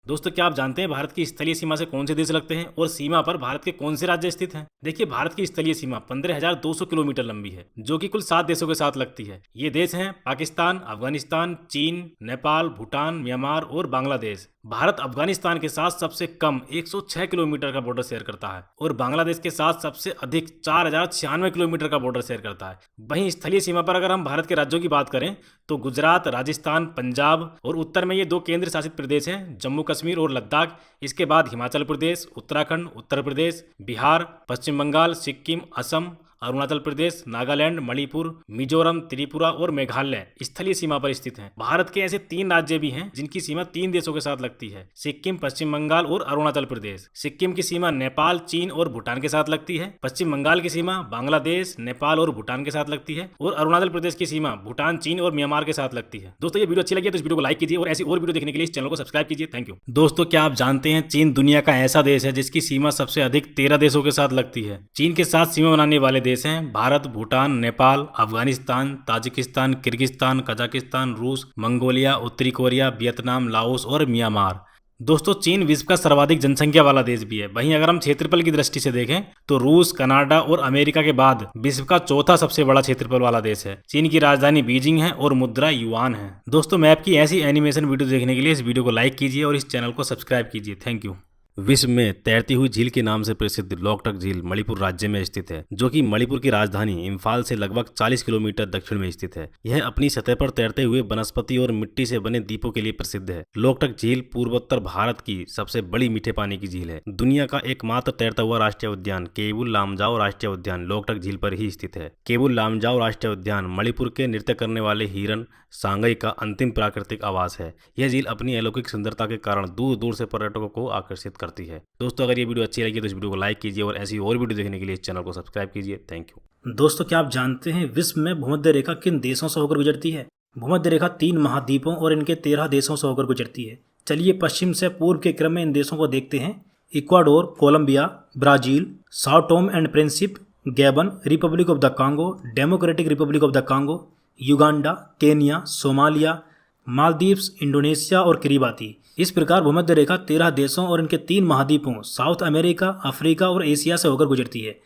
दोस्तों, क्या आप जानते हैं भारत की स्थलीय सीमा से कौन से देश लगते हैं और सीमा पर भारत के कौन से राज्य स्थित हैं? देखिए, भारत की स्थलीय सीमा 15,200 किलोमीटर लंबी है, जो कि कुल 7 देशों के साथ लगती है। ये देश हैं पाकिस्तान, अफगानिस्तान, चीन, नेपाल, भूटान, म्यांमार और बांग्लादेश। भारत अफगानिस्तान के साथ सबसे कम 106 किलोमीटर का बॉर्डर शेयर करता है और बांग्लादेश के साथ सबसे अधिक 4,096 किलोमीटर का बॉर्डर शेयर करता है। वहीं स्थलीय सीमा पर अगर हम भारत के राज्यों की बात करें तो गुजरात, राजस्थान, पंजाब और उत्तर में ये 2 केंद्र शासित प्रदेश हैं, जम्मू कश्मीर और लद्दाख। इसके बाद हिमाचल प्रदेश, उत्तराखंड, उत्तर प्रदेश, बिहार, पश्चिम बंगाल, सिक्किम, असम, अरुणाचल प्रदेश, नागालैंड, मणिपुर, मिजोरम, त्रिपुरा और मेघालय स्थलीय सीमा पर स्थित हैं। भारत के ऐसे 3 राज्य भी हैं जिनकी सीमा 3 देशों के साथ लगती है, सिक्किम, पश्चिम बंगाल और अरुणाचल प्रदेश। सिक्किम की सीमा नेपाल, चीन और भूटान के साथ लगती है। पश्चिम बंगाल की सीमा बांग्लादेश, नेपाल और भूटान के साथ लगती है और अरुणाचल प्रदेश की सीमा भूटान, चीन और म्यांमार के साथ लगती है। दोस्तों, ये वीडियो अच्छी लगी तो इस वीडियो को लाइक कीजिए और ऐसी और वीडियो देखने के लिए इस चैनल को सब्सक्राइब कीजिए। Thank you. दोस्तों, क्या आप जानते हैं चीन दुनिया का ऐसा देश है जिसकी सीमा सबसे अधिक 13 देशों के साथ लगती है। चीन के साथ सीमा बनाने वाले देश हैं Bharat, Bhutan, Nepal, Afghanistan, Tajikistan, Kyrgyzstan, Kazakhstan, रूस, मंगोलिया, उत्तरी कोरिया, वियतनाम, लाओस और म्यांमार। दोस्तों, चीन विश्व का सर्वाधिक जनसंख्या वाला देश भी है। वहीं अगर हम क्षेत्रफल की दृष्टि से देखें तो रूस, कनाडा और अमेरिका के बाद विश्व का चौथा सबसे बड़ा क्षेत्रफल वाला देश है। चीन की राजधानी बीजिंग है और मुद्रा युआन है। दोस्तों, मैप की ऐसी एनिमेशन वीडियो देखने के लिए इस वीडियो को लाइक कीजिए और इस चैनल को सब्सक्राइब कीजिए। Thank you. विश्व में तैरती हुई झील के नाम से प्रसिद्ध लोकटक झील मणिपुर राज्य में स्थित है, जो कि मणिपुर की राजधानी इम्फाल से लगभग 40 किलोमीटर दक्षिण में स्थित है। यह अपनी सतह पर तैरते हुए वनस्पति और मिट्टी से बने द्वीपों के लिए प्रसिद्ध है। लोकटक झील पूर्वोत्तर भारत की सबसे बड़ी मीठे पानी की झील है। दुनिया का एकमात्र तैरता हुआ राष्ट्रीय उद्यान केबुल लामजाओ राष्ट्रीय उद्यान लोकटक झील पर ही स्थित है। केबुल लामजाओ राष्ट्रीय उद्यान मणिपुर के नृत्य करने वाले हिरन सांगई का अंतिम प्राकृतिक आवास है। यह झील अपनी अलौकिक सुंदरता के कारण दूर दूर से पर्यटकों को आकर्षित करती है। दोस्तों, अगर ये वीडियो अच्छी लगी तो इस वीडियो को लाइक कीजिए और ऐसी और वीडियो देखने के लिए इस चैनल को सब्सक्राइब कीजिए। Thank you. दोस्तों, क्या आप जानते हैं विश्व में भूमध्य रेखा किन देशों से होकर गुजरती है? भूमध्य रेखा 3 महाद्वीपों और इनके 13 देशों से होकर गुजरती है। चलिए पश्चिम से पूर्व के क्रम में इन देशों को देखते हैं। Ecuador, Colombia, Brazil, Sao Tome and Principe, Gabon, Republic of the Congo, Democratic Republic of the Congo, Uganda, Kenya, Somalia, Maldives, Indonesia और किरिबाती। इस प्रकार भूमध्य रेखा 13 देशों और इनके 3 महाद्वीपों साउथ अमेरिका, अफ्रीका और एशिया से होकर गुजरती है।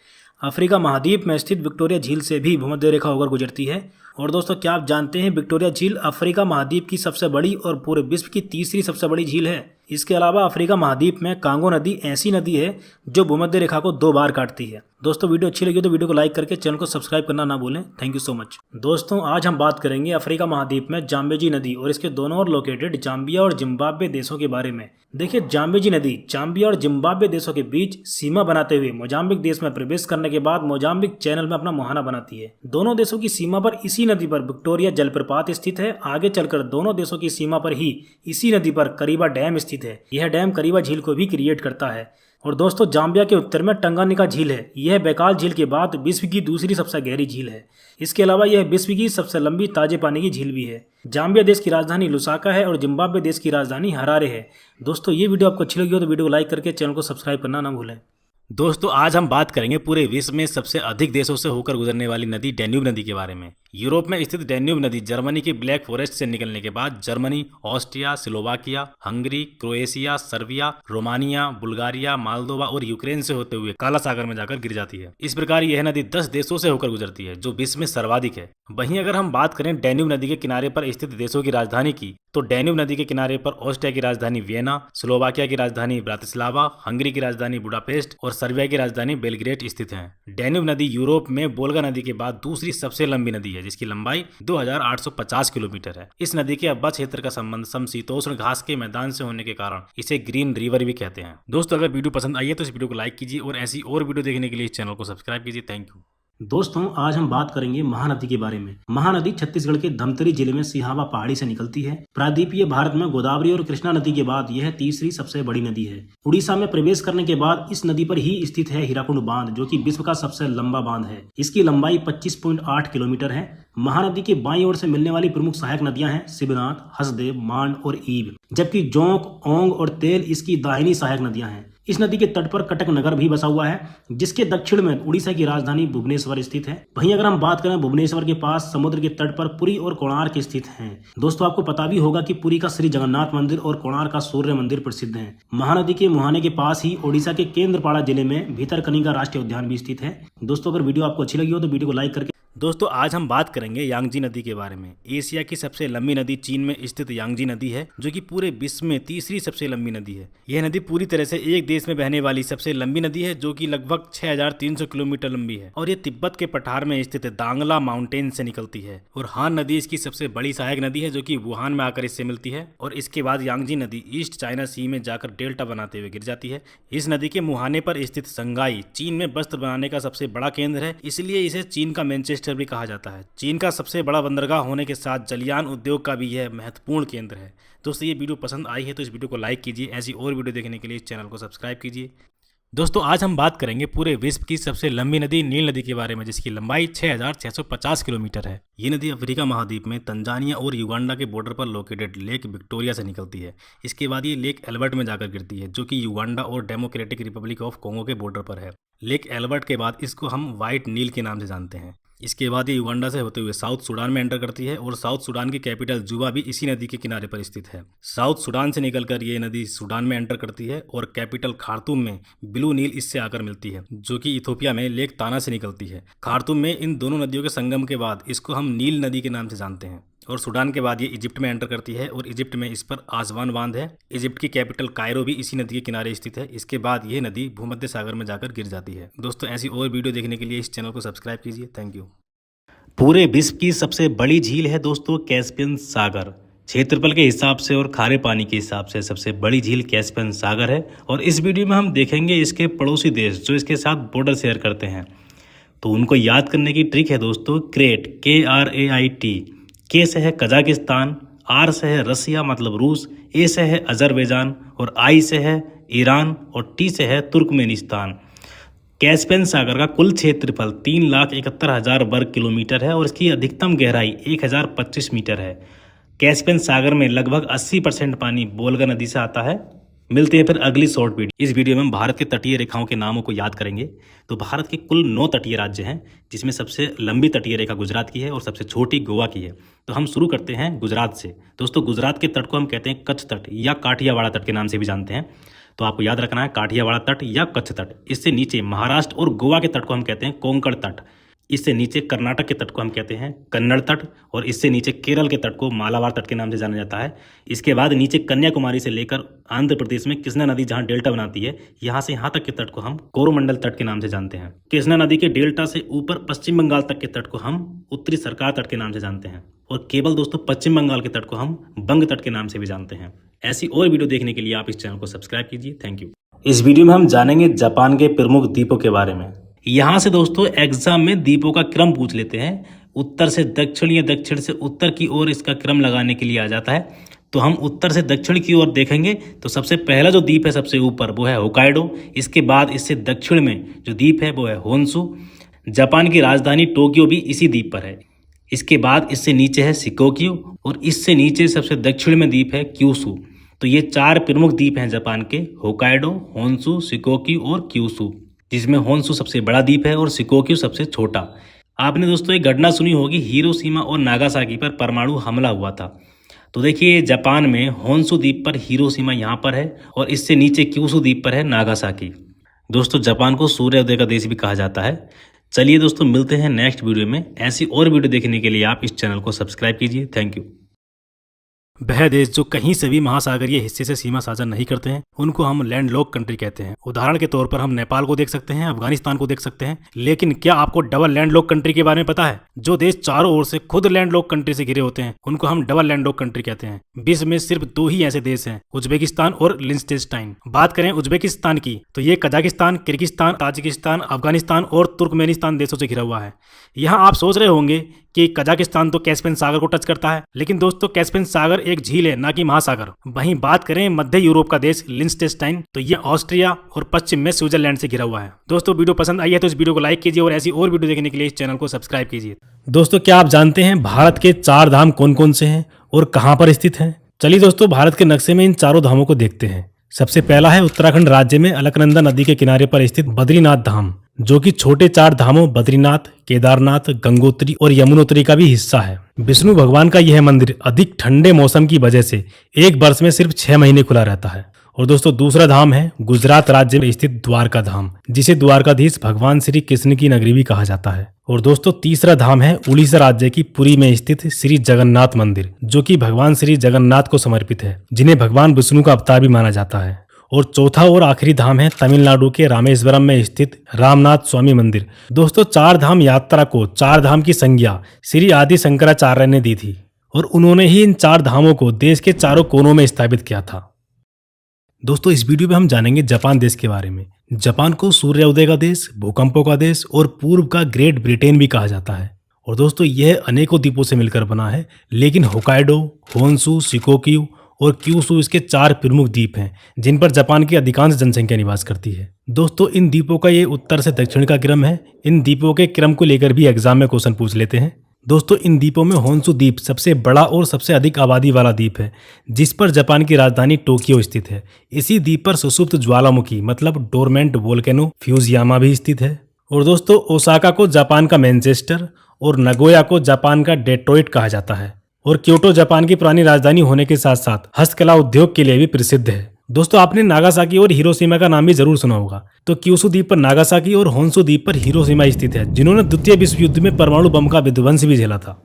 अफ्रीका महाद्वीप में स्थित विक्टोरिया झील से भी भूमध्य रेखा होकर गुजरती है। और दोस्तों, क्या आप जानते हैं विक्टोरिया झील अफ्रीका महाद्वीप की सबसे बड़ी और पूरे विश्व की तीसरी सबसे बड़ी झील है। इसके अलावा अफ्रीका महाद्वीप में कांगो नदी ऐसी नदी है जो भूमध्य रेखा को 2 बार काटती है। दोस्तों, वीडियो अच्छी लगी तो वीडियो को लाइक करके चैनल को सब्सक्राइब करना ना भूलें। Thank you so much. दोस्तों, आज हम बात करेंगे अफ्रीका महाद्वीप में जाम्बेजी नदी और इसके दोनों ओर लोकेटेड जाम्बिया और जिम्बाब्वे देशों के बारे में। देखिए, जाम्बेजी नदी जाम्बिया और जिम्बाब्वे देशों के बीच सीमा बनाते हुए मोजाम्बिक देश में प्रवेश करने के बाद मोजाम्बिक चैनल में अपना मुहाना बनाती है। दोनों देशों की सीमा पर इसी नदी पर विक्टोरिया जलप्रपात स्थित है। आगे चलकर दोनों देशों की सीमा पर ही इसी नदी पर करीबा डैम स्थित है। यह डैम करीबा झील को भी क्रिएट करता है। और दोस्तों, जाम्बिया के उत्तर में टंगानिका झील है। यह बैकाल झील के बाद विश्व की दूसरी सबसे गहरी झील है। इसके अलावा यह विश्व की सबसे लंबी ताजे पानी की झील भी है। जाम्बिया देश की राजधानी लुसाका है और जिम्बाब्वे देश की राजधानी हरारे है। दोस्तों, ये वीडियो आपको अच्छी लगी हो तो वीडियो को लाइक करके चैनल को सब्सक्राइब करना ना भूलें। दोस्तों, आज हम बात करेंगे पूरे विश्व में सबसे अधिक देशों से होकर गुजरने वाली नदी डैन्यूब नदी के बारे में। यूरोप में स्थित डैन्यूब नदी जर्मनी की ब्लैक फॉरेस्ट से निकलने के बाद Germany, Austria, Slovakia, Hungary, Croatia, Serbia, Romania, Bulgaria, Moldova और यूक्रेन से होते हुए काला सागर में जाकर गिर जाती है। इस प्रकार यह नदी 10 देशों से होकर गुजरती है, जो विश्व में सर्वाधिक है। वहीं अगर हम बात करें डैन्यूब नदी के किनारे पर स्थित देशों की राजधानी की, तो डैन्यूब नदी के किनारे पर ऑस्ट्रिया की राजधानी वियना, स्लोवाकिया की राजधानी ब्रातिस्लावा, हंगरी की राजधानी बुडापेस्ट और सर्बिया की राजधानी बेलग्रेड स्थित है। डैन्यूब नदी यूरोप में वोल्गा नदी के बाद दूसरी सबसे लंबी नदी है, जिसकी लंबाई 2850 किलोमीटर है। इस नदी के अब्बा क्षेत्र का संबंध समशीतोष्ण घास के मैदान से होने के कारण इसे ग्रीन रिवर भी कहते हैं। दोस्तों, अगर वीडियो पसंद आई है तो इस वीडियो को लाइक कीजिए और ऐसी और वीडियो देखने के लिए इस चैनल को सब्सक्राइब कीजिए। Thank you. दोस्तों, आज हम बात करेंगे महानदी के बारे में। महानदी छत्तीसगढ़ के धमतरी जिले में सिहावा पहाड़ी से निकलती है। प्रायद्वीपीय भारत में गोदावरी और कृष्णा नदी के बाद यह तीसरी सबसे बड़ी नदी है। उड़ीसा में प्रवेश करने के बाद इस नदी पर ही स्थित है हीराकुंड बांध, जो कि विश्व का सबसे लंबा बांध है। इसकी लंबाई 25.8 किलोमीटर है। महानदी की बाईं ओर से मिलने वाली प्रमुख सहायक नदियां हैं शिवनाथ, हसदेव, मांड और ईब, जबकि जोंक, ओंग और तेल इसकी दाहिनी सहायक नदियां हैं। इस नदी के तट पर कटक नगर भी बसा हुआ है, जिसके दक्षिण में उड़ीसा की राजधानी भुवनेश्वर स्थित है। वहीं अगर हम बात करें भुवनेश्वर के पास समुद्र के तट पर पुरी और कोणार्क स्थित हैं। दोस्तों आपको पता भी होगा कि पुरी का श्री जगन्नाथ मंदिर और कोणार्क का सूर्य मंदिर प्रसिद्ध है। महानदी के मुहाने के पास ही ओडिशा के केंद्रपाड़ा जिले में भीतरकनिका राष्ट्रीय उद्यान भी स्थित है। दोस्तों अगर वीडियो आपको अच्छी लगी हो तो वीडियो को लाइक करके। दोस्तों आज हम बात करेंगे यांगजी नदी के बारे में। एशिया की सबसे लंबी नदी चीन में स्थित यांगजी नदी है, जो कि पूरे विश्व में तीसरी सबसे लंबी नदी है। यह नदी पूरी तरह से एक देश में बहने वाली सबसे लंबी नदी है, जो कि लगभग 6300 किलोमीटर लंबी है और ये तिब्बत के पठार में स्थित दांगला माउंटेन से निकलती है। और हान नदी इसकी सबसे बड़ी सहायक नदी है, जो कि वुहान में आकर इससे मिलती है। और इसके बाद यांगजी नदी ईस्ट चाइना सी में जाकर डेल्टा बनाते हुए गिर जाती है। इस नदी के मुहाने पर स्थित संगाई चीन में वस्त्र बनाने का सबसे बड़ा केंद्र है, इसलिए इसे चीन का मैनचेस्टर भी कहा जाता है। चीन का सबसे बड़ा बंदरगाह होने के साथ जलयान उद्योग का भी यह महत्वपूर्ण केंद्र है। दोस्तों ये वीडियो पसंद आई है तो इस वीडियो को लाइक कीजिए। ऐसी और वीडियो देखने के लिए इस चैनल को सब्सक्राइब कीजिए। दोस्तों आज हम बात करेंगे पूरे विश्व की सबसे लंबी नदी नील नदी के बारे में, जिसकी लंबाई 6650 किलोमीटर है। ये नदी अफ्रीका महाद्वीप में तंजानिया और युगांडा के बॉर्डर पर लोकेटेड लेक विक्टोरिया से निकलती है। इसके बाद ये लेक एल्बर्ट में जाकर गिरती है, जो कि युगांडा और डेमोक्रेटिक रिपब्लिक ऑफ कोंगो के बॉर्डर पर है। लेक एल्बर्ट के बाद इसको हम व्हाइट नील के नाम से जानते हैं। इसके बाद ये युगांडा से होते हुए साउथ सूडान में एंटर करती है और साउथ सूडान की कैपिटल जुबा भी इसी नदी के किनारे पर स्थित है। साउथ सूडान से निकलकर ये नदी सूडान में एंटर करती है और कैपिटल खार्तूम में ब्लू नील इससे आकर मिलती है, जो कि इथोपिया में लेक ताना से निकलती है। खार्तूम में इन दोनों नदियों के संगम के बाद इसको हम नील नदी के नाम से जानते हैं। और सूडान के बाद ये इजिप्ट में एंटर करती है और इजिप्ट में इस पर आसवान बांध है। इजिप्ट की कैपिटल कायरो भी इसी नदी के किनारे स्थित है। इसके बाद ये नदी भूमध्य सागर में जाकर गिर जाती है। दोस्तों ऐसी और वीडियो देखने के लिए इस चैनल को सब्सक्राइब कीजिए। Thank you. पूरे विश्व की सबसे बड़ी झील है दोस्तों कैस्पियन सागर। क्षेत्रफल के हिसाब से और खारे पानी के हिसाब से सबसे बड़ी झील कैस्पियन सागर है। और इस वीडियो में हम देखेंगे इसके पड़ोसी देश जो इसके साथ बॉर्डर शेयर करते हैं। तो उनको याद करने की ट्रिक है दोस्तों, क्रेट KRAIT। के से है कजाकिस्तान, आर से है रसिया मतलब रूस, ए से है अजरबैजान और आई से है ईरान और टी से है तुर्कमेनिस्तान। कैस्पियन सागर का कुल क्षेत्रफल 3,71,000 वर्ग किलोमीटर है और इसकी अधिकतम गहराई 1025 मीटर है। कैस्पियन सागर में लगभग 80% पानी वोल्गा नदी से आता है। मिलते हैं फिर अगली शॉर्ट वीडियो। इस वीडियो में हम भारत के तटीय रेखाओं के नामों को याद करेंगे। तो भारत के कुल 9 तटीय राज्य हैं, जिसमें सबसे लंबी तटीय रेखा गुजरात की है और सबसे छोटी गोवा की है। तो हम शुरू करते हैं गुजरात से। दोस्तों गुजरात के तट को हम कहते हैं कच्छ तट या काठियावाड़ा तट के नाम से भी जानते हैं। तो आपको याद रखना है काठियावाड़ा तट या कच्छ तट। इससे नीचे महाराष्ट्र और गोवा के तट को हम कहते हैं कोंकण तट। इससे नीचे कर्नाटक के तट को हम कहते हैं कन्नड़ तट और इससे नीचे केरल के तट को मालाबार तट के नाम से जाना जाता है। इसके बाद नीचे कन्याकुमारी से लेकर आंध्र प्रदेश में कृष्णा नदी जहां डेल्टा बनाती है, यहाँ से यहाँ तक के तट को हम कोरोमंडल तट के नाम से जानते हैं। कृष्णा नदी के डेल्टा से ऊपर पश्चिम बंगाल तक के तट को हम उत्तरी सरकार तट के नाम से जानते हैं। और केवल दोस्तों पश्चिम बंगाल के तट को हम बंग तट के नाम से भी जानते हैं। ऐसी और वीडियो देखने के लिए आप इस चैनल को सब्सक्राइब कीजिए। Thank you. इस वीडियो में हम जानेंगे जापान के प्रमुख द्वीपों के बारे में। यहाँ से दोस्तों एग्जाम में द्वीपों का क्रम पूछ लेते हैं। उत्तर से दक्षिण या दक्षिण से उत्तर की ओर इसका क्रम लगाने के लिए आ जाता है। तो हम उत्तर से दक्षिण की ओर देखेंगे तो सबसे पहला जो द्वीप है सबसे ऊपर वो है होकाइडो। इसके बाद इससे दक्षिण में जो द्वीप है वो है होन्शु। जापान की राजधानी टोक्यो भी इसी द्वीप पर है। इसके बाद इससे नीचे है शिकोक्यू और इससे नीचे सबसे दक्षिण में द्वीप है क्यूशु। तो ये 4 प्रमुख द्वीप हैं जापान के, होकाइडो, होन्शु, शिकोक्यू और क्यूशु, जिसमें होन्शु सबसे बड़ा द्वीप है और शिकोक्यू सबसे छोटा। आपने दोस्तों एक घटना सुनी होगी, हिरोशिमा और नागासाकी पर परमाणु हमला हुआ था। तो देखिए जापान में होन्शु द्वीप पर हिरोशिमा यहाँ पर है और इससे नीचे क्यूशु द्वीप पर है नागासाकी। दोस्तों जापान को सूर्योदय का देश भी कहा जाता है। चलिए दोस्तों मिलते हैं नेक्स्ट वीडियो में। ऐसी और वीडियो देखने के लिए आप इस चैनल को सब्सक्राइब कीजिए। Thank you. वह देश जो कहीं से भी महासागरीय हिस्से से सीमा साझा नहीं करते हैं, उनको हम लैंडलॉक कंट्री कहते हैं। उदाहरण के तौर पर हम नेपाल को देख सकते हैं, अफगानिस्तान को देख सकते हैं। लेकिन क्या आपको डबल लैंडलॉक कंट्री के बारे में पता है? जो देश चारों ओर से खुद लैंडलॉक कंट्री से घिरे होते हैं, उनको हम डबल लैंडलॉक कंट्री कहते हैं। विश्व में सिर्फ 2 ही ऐसे देश हैं, उज्बेकिस्तान और लिechtenstein। बात करें उज्बेकिस्तान की तो ये कजाकिस्तान, किर्गिस्तान, ताजिकिस्तान, अफगानिस्तान और तुर्कमेनिस्तान देशों से घिरा हुआ है। यहाँ आप सोच रहे होंगे कि कजाकिस्तान तो कैस्पियन सागर को टच करता है, लेकिन दोस्तों कैस्पियन सागर एक झील है, ना कि महासागर। वहीं बात करें मध्य यूरोप का देश लिechtenstein, तो ये ऑस्ट्रिया और पश्चिम में स्विट्जरलैंड से घिरा हुआ है। दोस्तों वीडियो पसंद आई है तो इस वीडियो को लाइक कीजिए और ऐसी और वीडियो देखने के लिए इस चैनल को सब्सक्राइब कीजिए। दोस्तों क्या आप जानते हैं भारत के 4 धाम कौन कौन से हैं और कहाँ पर स्थित हैं? चलिए दोस्तों भारत के नक्शे में इन चारों धामों को देखते हैं। सबसे पहला है उत्तराखंड राज्य में अलकनंदा नदी के किनारे पर स्थित बद्रीनाथ धाम, जो कि छोटे 4 धामों बद्रीनाथ, केदारनाथ, गंगोत्री और यमुनोत्री का भी हिस्सा है। विष्णु भगवान का यह मंदिर अधिक ठंडे मौसम की वजह से एक वर्ष में सिर्फ 6 महीने खुला रहता है। और दोस्तों दूसरा धाम है गुजरात राज्य में स्थित द्वारका धाम, जिसे द्वारकाधीश भगवान श्री कृष्ण की नगरी भी कहा जाता है। और दोस्तों तीसरा धाम है उड़ीसा राज्य की पुरी में स्थित श्री जगन्नाथ मंदिर, जो कि भगवान श्री जगन्नाथ को समर्पित है, जिन्हें भगवान विष्णु का अवतार भी माना जाता है। और चौथा और आखिरी धाम है तमिलनाडु के रामेश्वरम में स्थित रामनाथ स्वामी मंदिर। दोस्तों 4 धाम यात्रा को 4 धाम की संज्ञा श्री आदि शंकराचार्य ने दी थी और उन्होंने ही इन 4 धामों को देश के चारों कोनों में स्थापित किया था। दोस्तों इस वीडियो में हम जानेंगे जापान देश के बारे में। जापान को सूर्योदय का देश, भूकंपों का देश और पूर्व का ग्रेट ब्रिटेन भी कहा जाता है। और दोस्तों यह अनेकों द्वीपों से मिलकर बना है, लेकिन होकाइडो, होन्शु, शिकोक्यू और क्यूशु इसके 4 प्रमुख द्वीप हैं, जिन पर जापान की अधिकांश जनसंख्या निवास करती है। दोस्तों इन द्वीपों का ये उत्तर से दक्षिण का क्रम है। इन द्वीपों के क्रम को लेकर भी एग्जाम में क्वेश्चन पूछ लेते हैं। दोस्तों इन द्वीपों में होन्शु द्वीप सबसे बड़ा और सबसे अधिक आबादी वाला द्वीप है, जिस पर जापान की राजधानी टोक्यो स्थित है। इसी द्वीप पर सुसुप्त ज्वालामुखी मतलब डोरमेंट वोल्केनो फ्यूजियामा भी स्थित है। और दोस्तों ओसाका को जापान का मैनचेस्टर और नगोया को जापान का डेट्रॉइट कहा जाता है। और क्योटो जापान की पुरानी राजधानी होने के साथ साथ हस्तकला उद्योग के लिए भी प्रसिद्ध है। दोस्तों आपने नागासाकी और हिरोशिमा का नाम भी जरूर सुना होगा। तो क्यूशु द्वीप पर नागासाकी और होन्शु द्वीप पर हिरोशिमा स्थित है, जिन्होंने द्वितीय विश्व युद्ध में परमाणु बम का विध्वंस भी झेला था।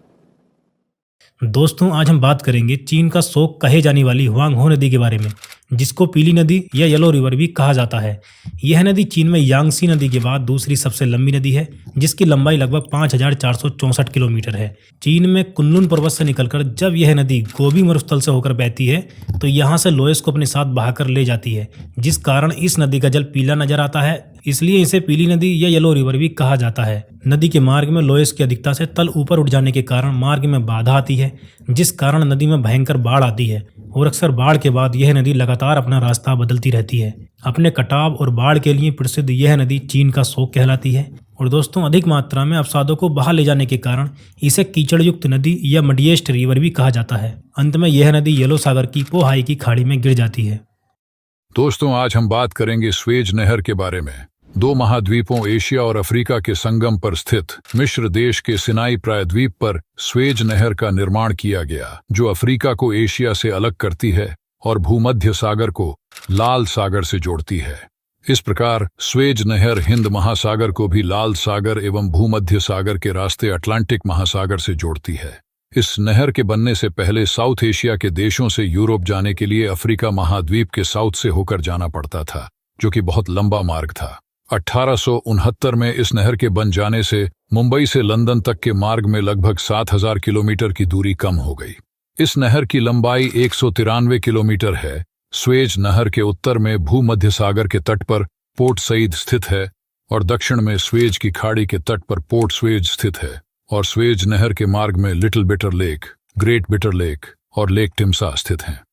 दोस्तों आज हम बात करेंगे चीन का शोक कहे जाने वाली हुआंगहो नदी के बारे में, जिसको पीली नदी या येलो रिवर भी कहा जाता है। यह नदी चीन में यांगसी नदी के बाद दूसरी सबसे लंबी नदी है, जिसकी लंबाई लगभग 5464 किलोमीटर है। चीन में कुनलुन पर्वत से निकलकर जब यह नदी गोबी मरुस्थल से होकर बहती है तो यहाँ से लोयस को अपने साथ बहाकर ले जाती है, जिस कारण इस नदी का जल पीला नजर आता है। इसलिए इसे पीली नदी या येलो रिवर भी कहा जाता है। नदी के मार्ग में लोयस की अधिकता से तल ऊपर उठ जाने के कारण मार्ग में बाधा आती है, जिस कारण नदी में भयंकर बाढ़ आती है। और अक्सर बाढ़ के बाद यह नदी लगातार अपना रास्ता बदलती रहती है। अपने कटाव और बाढ़ के लिए प्रसिद्ध यह नदी चीन का शोक कहलाती है। और दोस्तों अधिक मात्रा में अवसादों को बहा ले जाने के कारण इसे कीचड़ युक्त नदी या मडिएस्ट रिवर भी कहा जाता है। अंत में यह नदी येलो सागर की पोहाई की खाड़ी में गिर जाती है। दोस्तों आज हम बात करेंगे स्वेज नहर के बारे में। 2 महाद्वीपों एशिया और अफ्रीका के संगम पर स्थित मिस्र देश के सिनाई प्रायद्वीप पर स्वेज नहर का निर्माण किया गया, जो अफ्रीका को एशिया से अलग करती है और भूमध्य सागर को लाल सागर से जोड़ती है। इस प्रकार स्वेज नहर हिंद महासागर को भी लाल सागर एवं भूमध्य सागर के रास्ते अटलांटिक महासागर से जोड़ती है। इस नहर के बनने से पहले साउथ एशिया के देशों से यूरोप जाने के लिए अफ्रीका महाद्वीप के साउथ से होकर जाना पड़ता था, जो कि बहुत लंबा मार्ग था। 1869 में इस नहर के बन जाने से मुंबई से लंदन तक के मार्ग में लगभग 7000 किलोमीटर की दूरी कम हो गई। इस नहर की लंबाई 193 किलोमीटर है। स्वेज नहर के उत्तर में भूमध्य सागर के तट पर पोर्ट सईद स्थित है और दक्षिण में स्वेज की खाड़ी के तट पर पोर्ट स्वेज स्थित है। और स्वेज नहर के मार्ग में little bitter lake, great bitter lake और लेक टिम्सा स्थित हैं।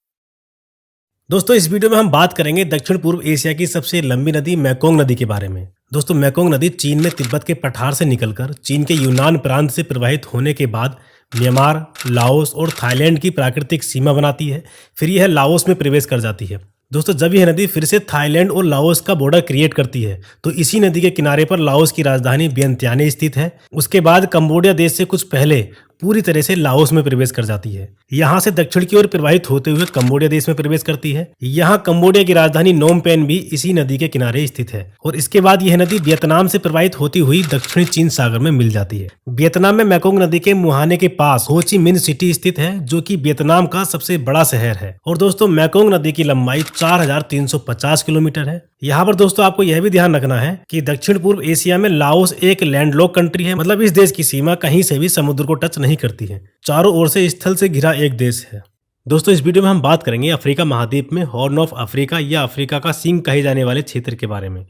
दोस्तों इस वीडियो में हम बात करेंगे दक्षिण पूर्व एशिया की सबसे लंबी नदी मेकोंग नदी के बारे में। दोस्तों मेकोंग नदी चीन में तिब्बत के पठार से निकलकर चीन के यूनान प्रांत से प्रवाहित होने के बाद म्यांमार, लाओस और थाईलैंड की प्राकृतिक सीमा बनाती है। फिर यह लाओस में प्रवेश कर जाती है। दोस्तों जब यह नदी फिर से थाईलैंड और लाओस का बॉर्डर क्रिएट करती है तो इसी नदी के किनारे पर लाओस की राजधानी वियंतियाने स्थित है। उसके बाद कंबोडिया देश से कुछ पहले पूरी तरह से लाओस में प्रवेश कर जाती है। यहाँ से दक्षिण की ओर प्रवाहित होते हुए कंबोडिया देश में प्रवेश करती है। यहाँ कंबोडिया की राजधानी नोम पेन भी इसी नदी के किनारे स्थित है। और इसके बाद यह नदी वियतनाम से प्रवाहित होती हुई दक्षिणी चीन सागर में मिल जाती है। वियतनाम में मेकोंग नदी के मुहाने के पास हो ची मिन्ह सिटी स्थित है, जो कि वियतनाम का सबसे बड़ा शहर है। और दोस्तों मेकोंग नदी की लंबाई 4350 किलोमीटर है। यहाँ पर दोस्तों आपको यह भी ध्यान रखना है कि दक्षिण पूर्व एशिया में लाओस एक लैंडलॉक कंट्री है, मतलब इस देश की सीमा कहीं से भी समुद्र को टच नहीं करती है। चारों ओर से स्थल से घिरा एक देश है। दोस्तों इस वीडियो में हम बात करेंगे अफ्रीका महाद्वीप में हॉर्न ऑफ अफ्रीका या अफ्रीका का सींग कहे जाने वाले क्षेत्र के बारे में।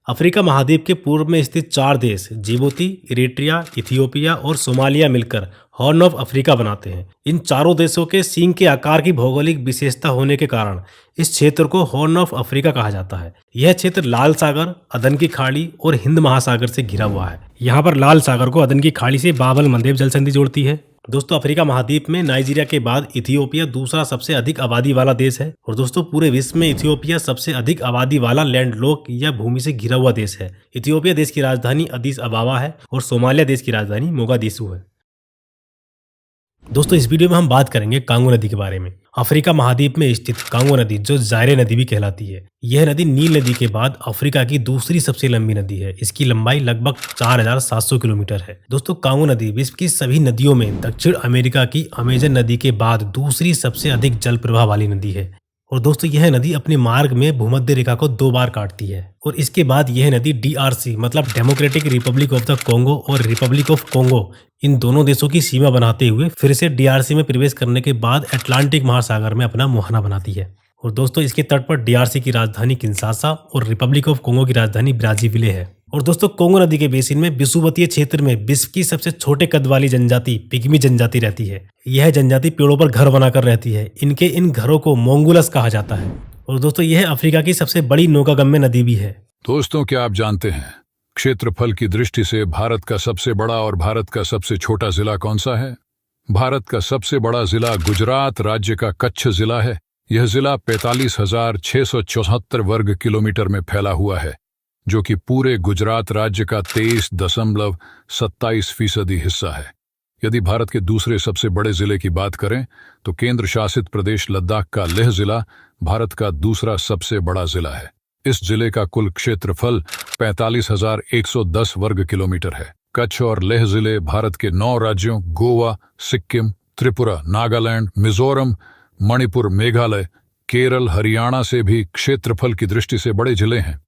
अफ्रीका महाद्वीप के पूर्व में स्थित 4 देश जिबूती, इरिट्रिया, इथियोपिया और सोमालिया मिलकर हॉर्न ऑफ अफ्रीका बनाते हैं। इन चारों देशों के सींग के आकार की भौगोलिक विशेषता होने के कारण इस क्षेत्र को हॉर्न ऑफ अफ्रीका कहा जाता है। यह क्षेत्र लाल सागर, अदन की खाड़ी और हिंद महासागर से घिरा हुआ है। यहाँ पर लाल सागर को अदन की खाड़ी से बाब अल मंदेब जल संधि जोड़ती है दोस्तों अफ्रीका महाद्वीप में नाइजीरिया के बाद इथियोपिया दूसरा सबसे अधिक आबादी वाला देश है। और दोस्तों पूरे विश्व में इथियोपिया सबसे अधिक आबादी वाला लैंडलॉक या भूमि से घिरा हुआ देश है। इथियोपिया देश की राजधानी अदीस अबाबा है और सोमालिया देश की राजधानी मोगादिशु है। दोस्तों इस वीडियो में हम बात करेंगे कांगो नदी के बारे में। अफ्रीका महाद्वीप में स्थित कांगो नदी, जो जायरे नदी भी कहलाती है, यह नदी नील नदी के बाद अफ्रीका की दूसरी सबसे लंबी नदी है। इसकी लंबाई लगभग 4700 किलोमीटर है। दोस्तों कांगो नदी विश्व की सभी नदियों में दक्षिण अमेरिका की अमेजन नदी के बाद दूसरी सबसे अधिक जल प्रवाह वाली नदी है। और दोस्तों यह नदी अपने मार्ग में भूमध्य रेखा को 2 बार काटती है और इसके बाद यह नदी DRC मतलब Democratic Republic of the Congo और रिपब्लिक ऑफ कोंगो, इन दोनों देशों की सीमा बनाते हुए फिर से DRC में प्रवेश करने के बाद अटलांटिक महासागर में अपना मुहाना बनाती है। और दोस्तों इसके तट पर DRC की राजधानी किंशासा और रिपब्लिक ऑफ कोंगो की राजधानी ब्राजीविले है। और दोस्तों कोंगो नदी के बेसिन में विषुवतीय क्षेत्र में विश्व की सबसे छोटे कद वाली जनजाति पिग्मी जनजाति रहती है। यह जनजाति पेड़ों पर घर बनाकर रहती है। इनके इन घरों को मोंगुलस कहा जाता है। और दोस्तों यह अफ्रीका की सबसे बड़ी नौकागम्य नदी भी है। दोस्तों क्या आप जानते हैं क्षेत्रफल की दृष्टि से भारत का सबसे बड़ा और भारत का सबसे छोटा जिला कौन सा है? भारत का सबसे बड़ा जिला गुजरात राज्य का कच्छ जिला है। यह जिला 45,674 वर्ग किलोमीटर में फैला हुआ है, जो कि पूरे गुजरात राज्य का 23.27% हिस्सा है। यदि भारत के दूसरे सबसे बड़े जिले की बात करें तो केंद्र शासित प्रदेश लद्दाख का लेह जिला भारत का दूसरा सबसे बड़ा जिला है। इस जिले का कुल क्षेत्रफल 45,110 वर्ग किलोमीटर है। कच्छ और लेह जिले भारत के 9 राज्यों गोवा, सिक्किम, त्रिपुरा, नागालैंड, मिजोरम, मणिपुर, मेघालय, केरल, हरियाणा से भी क्षेत्रफल की दृष्टि से बड़े जिले हैं।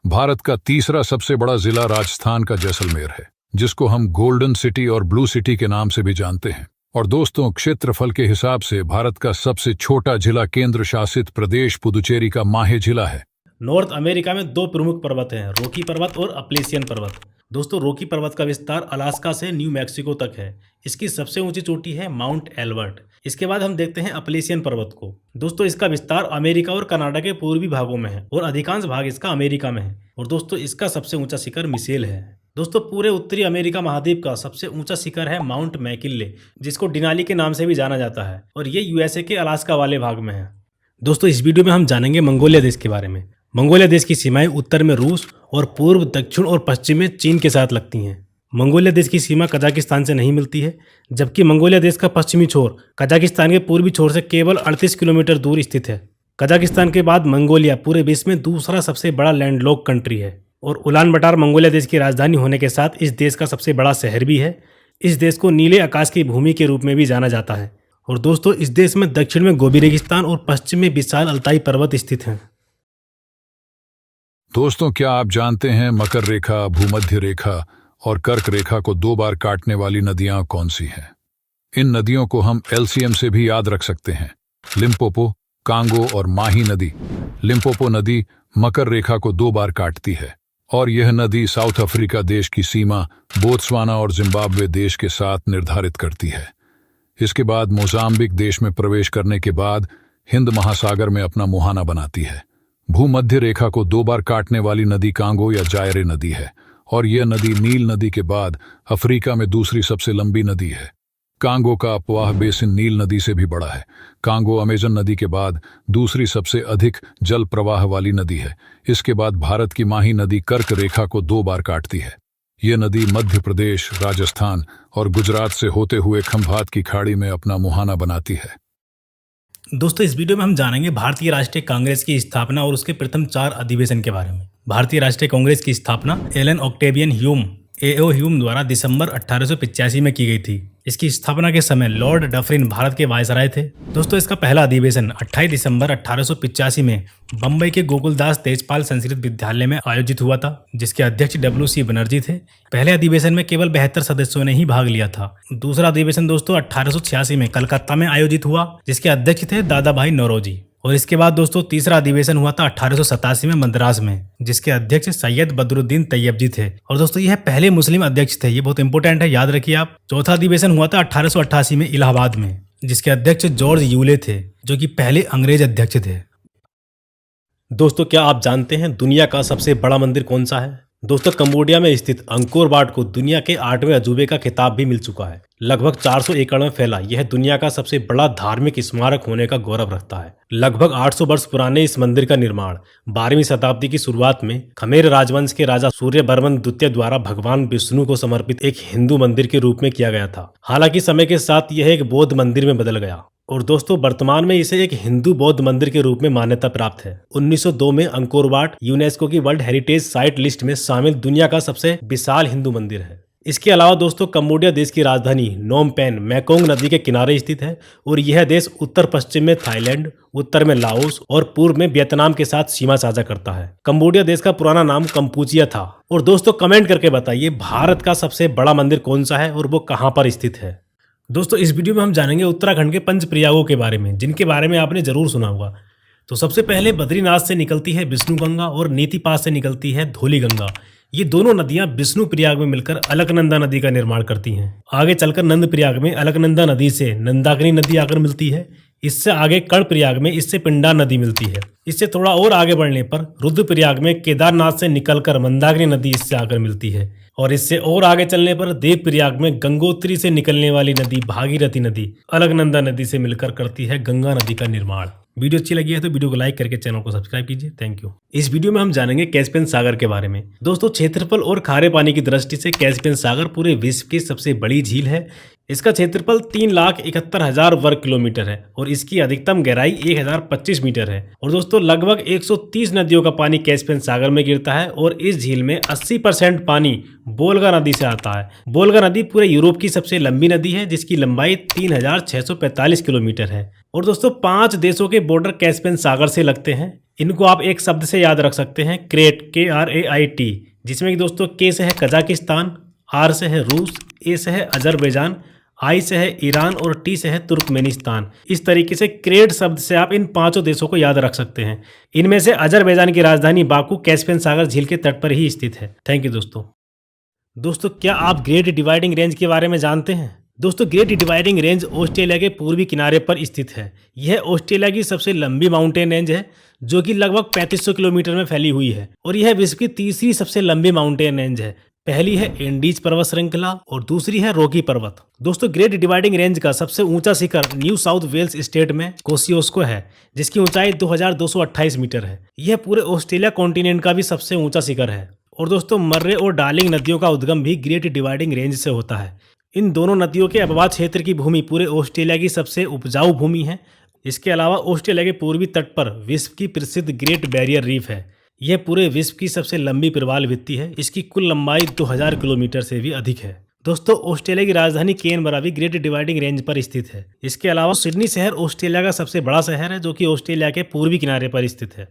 भारत का तीसरा सबसे बड़ा जिला राजस्थान का जैसलमेर है, जिसको हम गोल्डन सिटी और ब्लू सिटी के नाम से भी जानते हैं। और दोस्तों क्षेत्रफल के हिसाब से भारत का सबसे छोटा जिला केंद्र शासित प्रदेश पुदुचेरी का माहे जिला है। नॉर्थ अमेरिका में 2 प्रमुख पर्वत हैं, रॉकी पर्वत और अपलेशियन पर्वत। दोस्तों रॉकी पर्वत का विस्तार अलास्का से न्यू मैक्सिको तक है। इसकी सबसे ऊंची चोटी है माउंट एल्बर्ट। इसके बाद हम देखते हैं अपलेशियन पर्वत को। दोस्तों इसका विस्तार अमेरिका और कनाडा के पूर्वी भागों में है और अधिकांश भाग इसका अमेरिका में है। और दोस्तों इसका सबसे ऊंचा शिखर मिशेल है। दोस्तों पूरे उत्तरी अमेरिका महाद्वीप का सबसे ऊंचा शिखर है माउंट मैकिनले, जिसको डिनाली के नाम से भी जाना जाता है, और ये USA के अलास्का वाले भाग में है। दोस्तों इस वीडियो में हम जानेंगे मंगोलिया देश के बारे में। मंगोलिया देश की सीमाएं उत्तर में रूस और पूर्व, दक्षिण और पश्चिम में चीन के साथ लगती हैं। मंगोलिया देश की सीमा कजाकिस्तान से नहीं मिलती है, जबकि मंगोलिया देश का पश्चिमी छोर कजाकिस्तान के पूर्वी छोर से केवल 38 किलोमीटर दूर स्थित है। कजाकिस्तान के बाद मंगोलिया पूरे विश्व में दूसरा सबसे बड़ा लैंडलॉक कंट्री है और उलान बटार मंगोलिया देश की राजधानी होने के साथ इस देश का सबसे बड़ा शहर भी है। इस देश को नीले आकाश की भूमि के रूप में भी जाना जाता है। और दोस्तों इस देश में दक्षिण में गोबी रेगिस्तान और पश्चिम में विशाल अल्ताई पर्वत स्थित हैं। दोस्तों क्या आप जानते हैं मकर रेखा, भूमध्य रेखा और कर्क रेखा को 2 बार काटने वाली नदियां कौन सी हैं? इन नदियों को हम LCM से भी याद रख सकते हैं, लिम्पोपो, कांगो और माही नदी। लिम्पोपो नदी मकर रेखा को 2 बार काटती है और यह नदी साउथ अफ्रीका देश की सीमा बोत्सवाना और जिम्बाब्वे देश के साथ निर्धारित करती है। इसके बाद मोजाम्बिक देश में प्रवेश करने के बाद हिंद महासागर में अपना मुहाना बनाती है। भूमध्य रेखा को 2 बार काटने वाली नदी कांगो या जायरे नदी है और यह नदी नील नदी के बाद अफ्रीका में दूसरी सबसे लंबी नदी है। कांगो का अपवाह बेसिन नील नदी से भी बड़ा है। कांगो अमेजन नदी के बाद दूसरी सबसे अधिक जल प्रवाह वाली नदी है। इसके बाद भारत की माही नदी कर्क रेखा को 2 बार काटती है। यह नदी मध्य प्रदेश, राजस्थान और गुजरात से होते हुए खंभात की खाड़ी में अपना मुहाना बनाती है। दोस्तों इस वीडियो में हम जानेंगे भारतीय राष्ट्रीय कांग्रेस की स्थापना और उसके प्रथम 4 अधिवेशन के बारे में। भारतीय राष्ट्रीय कांग्रेस की स्थापना Allan Octavian Hume AO Hume द्वारा दिसंबर 1885 में की गई थी। इसकी स्थापना के समय लॉर्ड डफरिन भारत के वायसराय थे। दोस्तों इसका पहला अधिवेशन 28 दिसंबर 1885 में बम्बई के गोकुलदास तेजपाल संस्कृत विद्यालय में आयोजित हुआ था, जिसके अध्यक्ष WC बनर्जी थे। पहले अधिवेशन में केवल 72 सदस्यों ने ही भाग लिया था। दूसरा अधिवेशन दोस्तों 1886 में कलकत्ता में आयोजित हुआ, जिसके अध्यक्ष थे दादा भाई नौरोजी। और इसके बाद दोस्तों तीसरा अधिवेशन हुआ था 1887 में मद्रास में, जिसके अध्यक्ष सैयद बदरुद्दीन तैयब जी थे। और दोस्तों यह पहले मुस्लिम अध्यक्ष थे, ये बहुत इंपॉर्टेंट है, याद रखिए आप। चौथा अधिवेशन हुआ था 1888 में इलाहाबाद में, जिसके अध्यक्ष जॉर्ज यूले थे, जो कि पहले अंग्रेज अध्यक्ष थे। दोस्तों क्या आप जानते हैं दुनिया का सबसे बड़ा मंदिर कौन सा है? दोस्तों कंबोडिया में स्थित अंकोर वाट को दुनिया के 8वें अजूबे का खिताब भी मिल चुका है। लगभग 400 एकड़ में फैला यह दुनिया का सबसे बड़ा धार्मिक स्मारक होने का गौरव रखता है। लगभग 800 वर्ष पुराने इस मंदिर का निर्माण 12वीं शताब्दी की शुरुआत में खमेर राजवंश के राजा सूर्यवर्मन द्वितीय द्वारा भगवान विष्णु को समर्पित एक हिंदू मंदिर के रूप में किया गया था। हालांकि समय के साथ यह एक बौद्ध मंदिर में बदल गया और दोस्तों वर्तमान में इसे एक हिंदू बौद्ध मंदिर के रूप में मान्यता प्राप्त है। 1902 में अंकोर वाट यूनेस्को की वर्ल्ड हेरिटेज साइट लिस्ट में शामिल दुनिया का सबसे विशाल हिंदू मंदिर है। इसके अलावा दोस्तों कंबोडिया देश की राजधानी नोम पेन मैकोंग नदी के किनारे स्थित है और यह देश उत्तर पश्चिम में थाईलैंड, उत्तर में लाओस और पूर्व में वियतनाम के साथ सीमा साझा करता है। कंबोडिया देश का पुराना नाम कंपूचिया था। और दोस्तों कमेंट करके बताइए भारत का सबसे बड़ा मंदिर कौन सा है और वो कहाँ पर स्थित है। दोस्तों इस वीडियो में हम जानेंगे उत्तराखंड के पंच प्रयागों के बारे में, जिनके बारे में आपने जरूर सुना होगा। तो सबसे पहले बद्रीनाथ से निकलती है विष्णु गंगा और नीति पास से निकलती है धौली गंगा। ये दोनों नदियां विष्णु प्रयाग में मिलकर अलकनंदा नदी का निर्माण करती हैं। आगे चलकर नंद प्रयाग में अलकनंदा नदी से नंदाकिनी नदी आकर मिलती है। इससे आगे कर्ण प्रयाग में इससे पिंडा नदी मिलती है। इससे थोड़ा और आगे बढ़ने पर रुद्र प्रयाग में केदारनाथ से निकलकर मंदाकिनी नदी इससे आकर मिलती है और इससे और आगे चलने पर देव प्रयाग में गंगोत्री से निकलने वाली नदी भागीरथी नदी अलकनंदा नदी से मिलकर करती है गंगा नदी का निर्माण। वीडियो अच्छी लगी है तो वीडियो को लाइक करके चैनल को सब्सक्राइब कीजिए। Thank you. इस वीडियो में हम जानेंगे कैस्पियन सागर के बारे में। दोस्तों क्षेत्रफल और खारे पानी की दृष्टि से कैस्पियन सागर पूरे विश्व की सबसे बड़ी झील है। इसका क्षेत्रफल 3,71,000 वर्ग किलोमीटर है और इसकी अधिकतम गहराई 1,025 मीटर है। और दोस्तों लगभग 130 नदियों का पानी कैस्पियन सागर में गिरता है और इस झील में 80% पानी बोल्गा नदी से आता है। बोल्गा नदी पूरे यूरोप की सबसे लंबी नदी है, जिसकी लंबाई 3,645 किलोमीटर है। और दोस्तों 5 देशों के बॉर्डर कैस्पियन सागर से लगते हैं। इनको आप एक शब्द से याद रख सकते हैं, क्रेट, KRAIT, जिसमें कि दोस्तों के से है कजाकिस्तान, R से है रूस, A से है अजरबैजान, I से है ईरान और T से है तुर्कमेनिस्तान। इस तरीके से क्रेट शब्द से आप इन 5 देशों को याद रख सकते हैं। इनमें से अजरबैजान की राजधानी बाकू कैस्पियन सागर झील के तट पर ही स्थित है। थैंक यू दोस्तों क्या आप ग्रेट डिवाइडिंग रेंज के बारे में जानते हैं? दोस्तों ग्रेट डिवाइडिंग रेंज ऑस्ट्रेलिया के पूर्वी किनारे पर स्थित है। यह ऑस्ट्रेलिया की सबसे लंबी माउंटेन रेंज है, जो कि लगभग 3500 किलोमीटर में फैली हुई है और यह विश्व की तीसरी सबसे लंबी माउंटेन रेंज है। पहली है एंडीज पर्वत श्रृंखला और दूसरी है रॉकी पर्वत। दोस्तों ग्रेट डिवाइडिंग रेंज का सबसे ऊंचा शिखर न्यू साउथ वेल्स स्टेट में कोसियोस्को है, जिसकी ऊंचाई 2228 मीटर है। यह पूरे ऑस्ट्रेलिया कॉन्टिनेंट का भी सबसे ऊंचा शिखर है। और दोस्तों मर्रे और डार्लिंग नदियों का उद्गम भी ग्रेट डिवाइडिंग रेंज से होता है। इन दोनों नदियों के अपवाद क्षेत्र की भूमि पूरे ऑस्ट्रेलिया की सबसे उपजाऊ भूमि है। इसके अलावा ऑस्ट्रेलिया के पूर्वी तट पर विश्व की प्रसिद्ध ग्रेट बैरियर रीफ है। यह पूरे विश्व की सबसे लंबी प्रवाल भित्ति है। इसकी कुल लंबाई 2000 किलोमीटर से भी अधिक है। दोस्तों ऑस्ट्रेलिया की राजधानी कैनबरा भी ग्रेट डिवाइडिंग रेंज पर स्थित है। इसके अलावा सिडनी शहर ऑस्ट्रेलिया का सबसे बड़ा शहर है, जो कि ऑस्ट्रेलिया के पूर्वी किनारे पर स्थित है।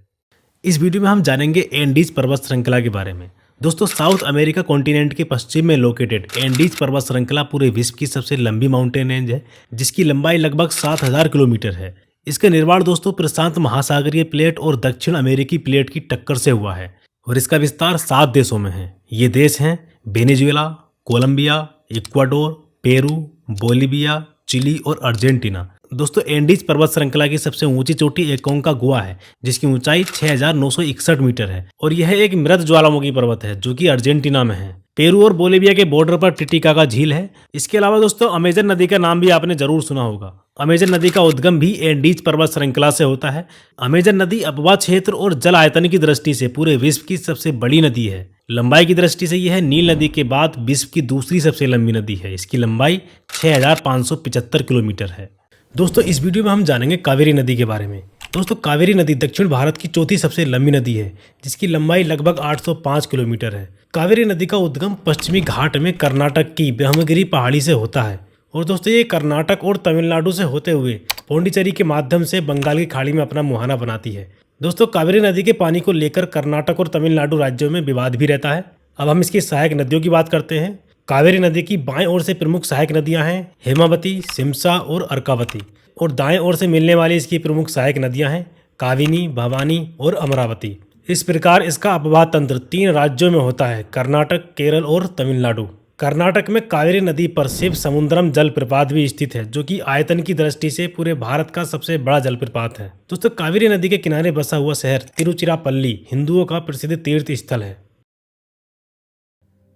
इस वीडियो में हम जानेंगे एंडीज पर्वत श्रृंखला के बारे में। दोस्तों साउथ अमेरिका कॉन्टिनेंट के पश्चिम में लोकेटेड एंडीज पर्वत श्रृंखला पूरे विश्व की सबसे लंबी माउंटेन रेंज है, जिसकी लंबाई लगभग 7000 किलोमीटर है। इसका निर्माण दोस्तों प्रशांत महासागरीय प्लेट और दक्षिण अमेरिकी प्लेट की टक्कर से हुआ है और इसका विस्तार 7 देशों में है। ये देश हैं Venezuela, Colombia, Ecuador, Peru, Bolivia, Chile और अर्जेंटीना। दोस्तों एंडीज पर्वत श्रृंखला की सबसे ऊंची चोटी एकोंकागुआ है, जिसकी ऊंचाई 6961 मीटर है और यह एक मृत ज्वालामुखी पर्वत है, जो कि अर्जेंटीना में है। पेरू और बोलिविया के बॉर्डर पर टिटिकाका झील है। इसके अलावा दोस्तों अमेजन नदी का नाम भी आपने जरूर सुना होगा। अमेजन नदी का उद्गम भी एंडीज पर्वत श्रृंखला से होता है। अमेजन नदी अपवाद क्षेत्र और जल आयतन की दृष्टि से पूरे विश्व की सबसे बड़ी नदी है। लंबाई की दृष्टि से यह नील नदी के बाद विश्व की दूसरी सबसे लंबी नदी है। इसकी लंबाई 6575 किलोमीटर है। दोस्तों इस वीडियो में हम जानेंगे कावेरी नदी के बारे में। दोस्तों कावेरी नदी दक्षिण भारत की चौथी सबसे लंबी नदी है, जिसकी लंबाई लगभग 805 किलोमीटर है। कावेरी नदी का उद्गम पश्चिमी घाट में कर्नाटक की ब्रह्मगिरी पहाड़ी से होता है और दोस्तों ये कर्नाटक और तमिलनाडु से होते हुए पौंडीचेरी के माध्यम से बंगाल की खाड़ी में अपना मुहाना बनाती है। दोस्तों कावेरी नदी के पानी को लेकर कर्नाटक और तमिलनाडु राज्यों में विवाद भी रहता है। अब हम इसकी सहायक नदियों की बात करते हैं। कावेरी नदी की बाएं ओर से प्रमुख सहायक नदियां हैं हेमावती, सिमसा और अर्कावती और दाएं ओर से मिलने वाली इसकी प्रमुख सहायक नदियां हैं काविनी, भवानी और अमरावती। इस प्रकार इसका अपवाद तंत्र 3 राज्यों में होता है, कर्नाटक, केरल और तमिलनाडु। कर्नाटक में कावेरी नदी पर शिव समुद्रम जलप्रपात भी स्थित है, जो कि आयतन की दृष्टि से पूरे भारत का सबसे बड़ा जलप्रपात है। दोस्तों कावेरी नदी के किनारे बसा हुआ शहर तिरुचिरापल्ली हिंदुओं का प्रसिद्ध तीर्थ स्थल है।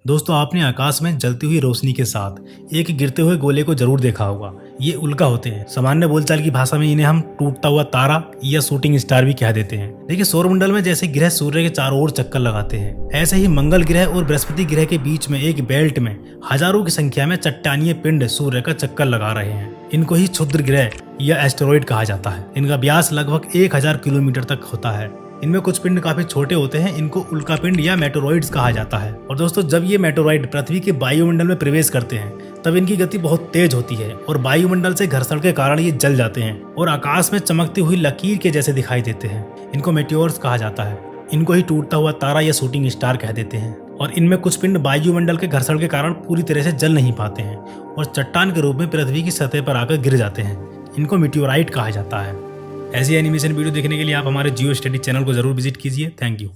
दोस्तों आपने आकाश में जलती हुई रोशनी के साथ एक गिरते हुए गोले को जरूर देखा होगा। ये उल्का होते हैं। सामान्य बोलचाल की भाषा में इन्हें हम टूटता हुआ तारा या शूटिंग स्टार भी कह देते हैं। देखिए सौरमंडल में जैसे ग्रह सूर्य के चारों ओर चक्कर लगाते हैं, ऐसे ही मंगल ग्रह और बृहस्पति ग्रह के बीच में एक बेल्ट में हजारों की संख्या में चट्टानीय पिंड सूर्य का चक्कर लगा रहे हैं। इनको ही क्षुद्र ग्रह या एस्टेरॉइड कहा जाता है। इनका व्यास लगभग 1000 किलोमीटर तक होता है। इनमें कुछ पिंड काफी छोटे होते हैं, इनको उल्का पिंड या मेटेरॉइड्स कहा जाता है। और दोस्तों जब ये मेटेरॉइड पृथ्वी के वायुमंडल में प्रवेश करते हैं तब इनकी गति बहुत तेज होती है और वायुमंडल से घर्षण के कारण ये जल जाते हैं और आकाश में चमकती हुई लकीर के जैसे दिखाई देते हैं। इनको मेटियोर्स कहा जाता है। इनको ही टूटता हुआ तारा या शूटिंग स्टार कह देते हैं। और इनमें कुछ पिंड वायुमंडल के घर्षण के कारण पूरी तरह से जल नहीं पाते हैं और चट्टान के रूप में पृथ्वी की सतह पर आकर गिर जाते हैं। इनको मीटियोराइट कहा जाता है। ऐसी एनिमेशन वीडियो देखने के लिए आप हमारे जियो स्टडी चैनल को जरूर विजिट कीजिए। Thank you.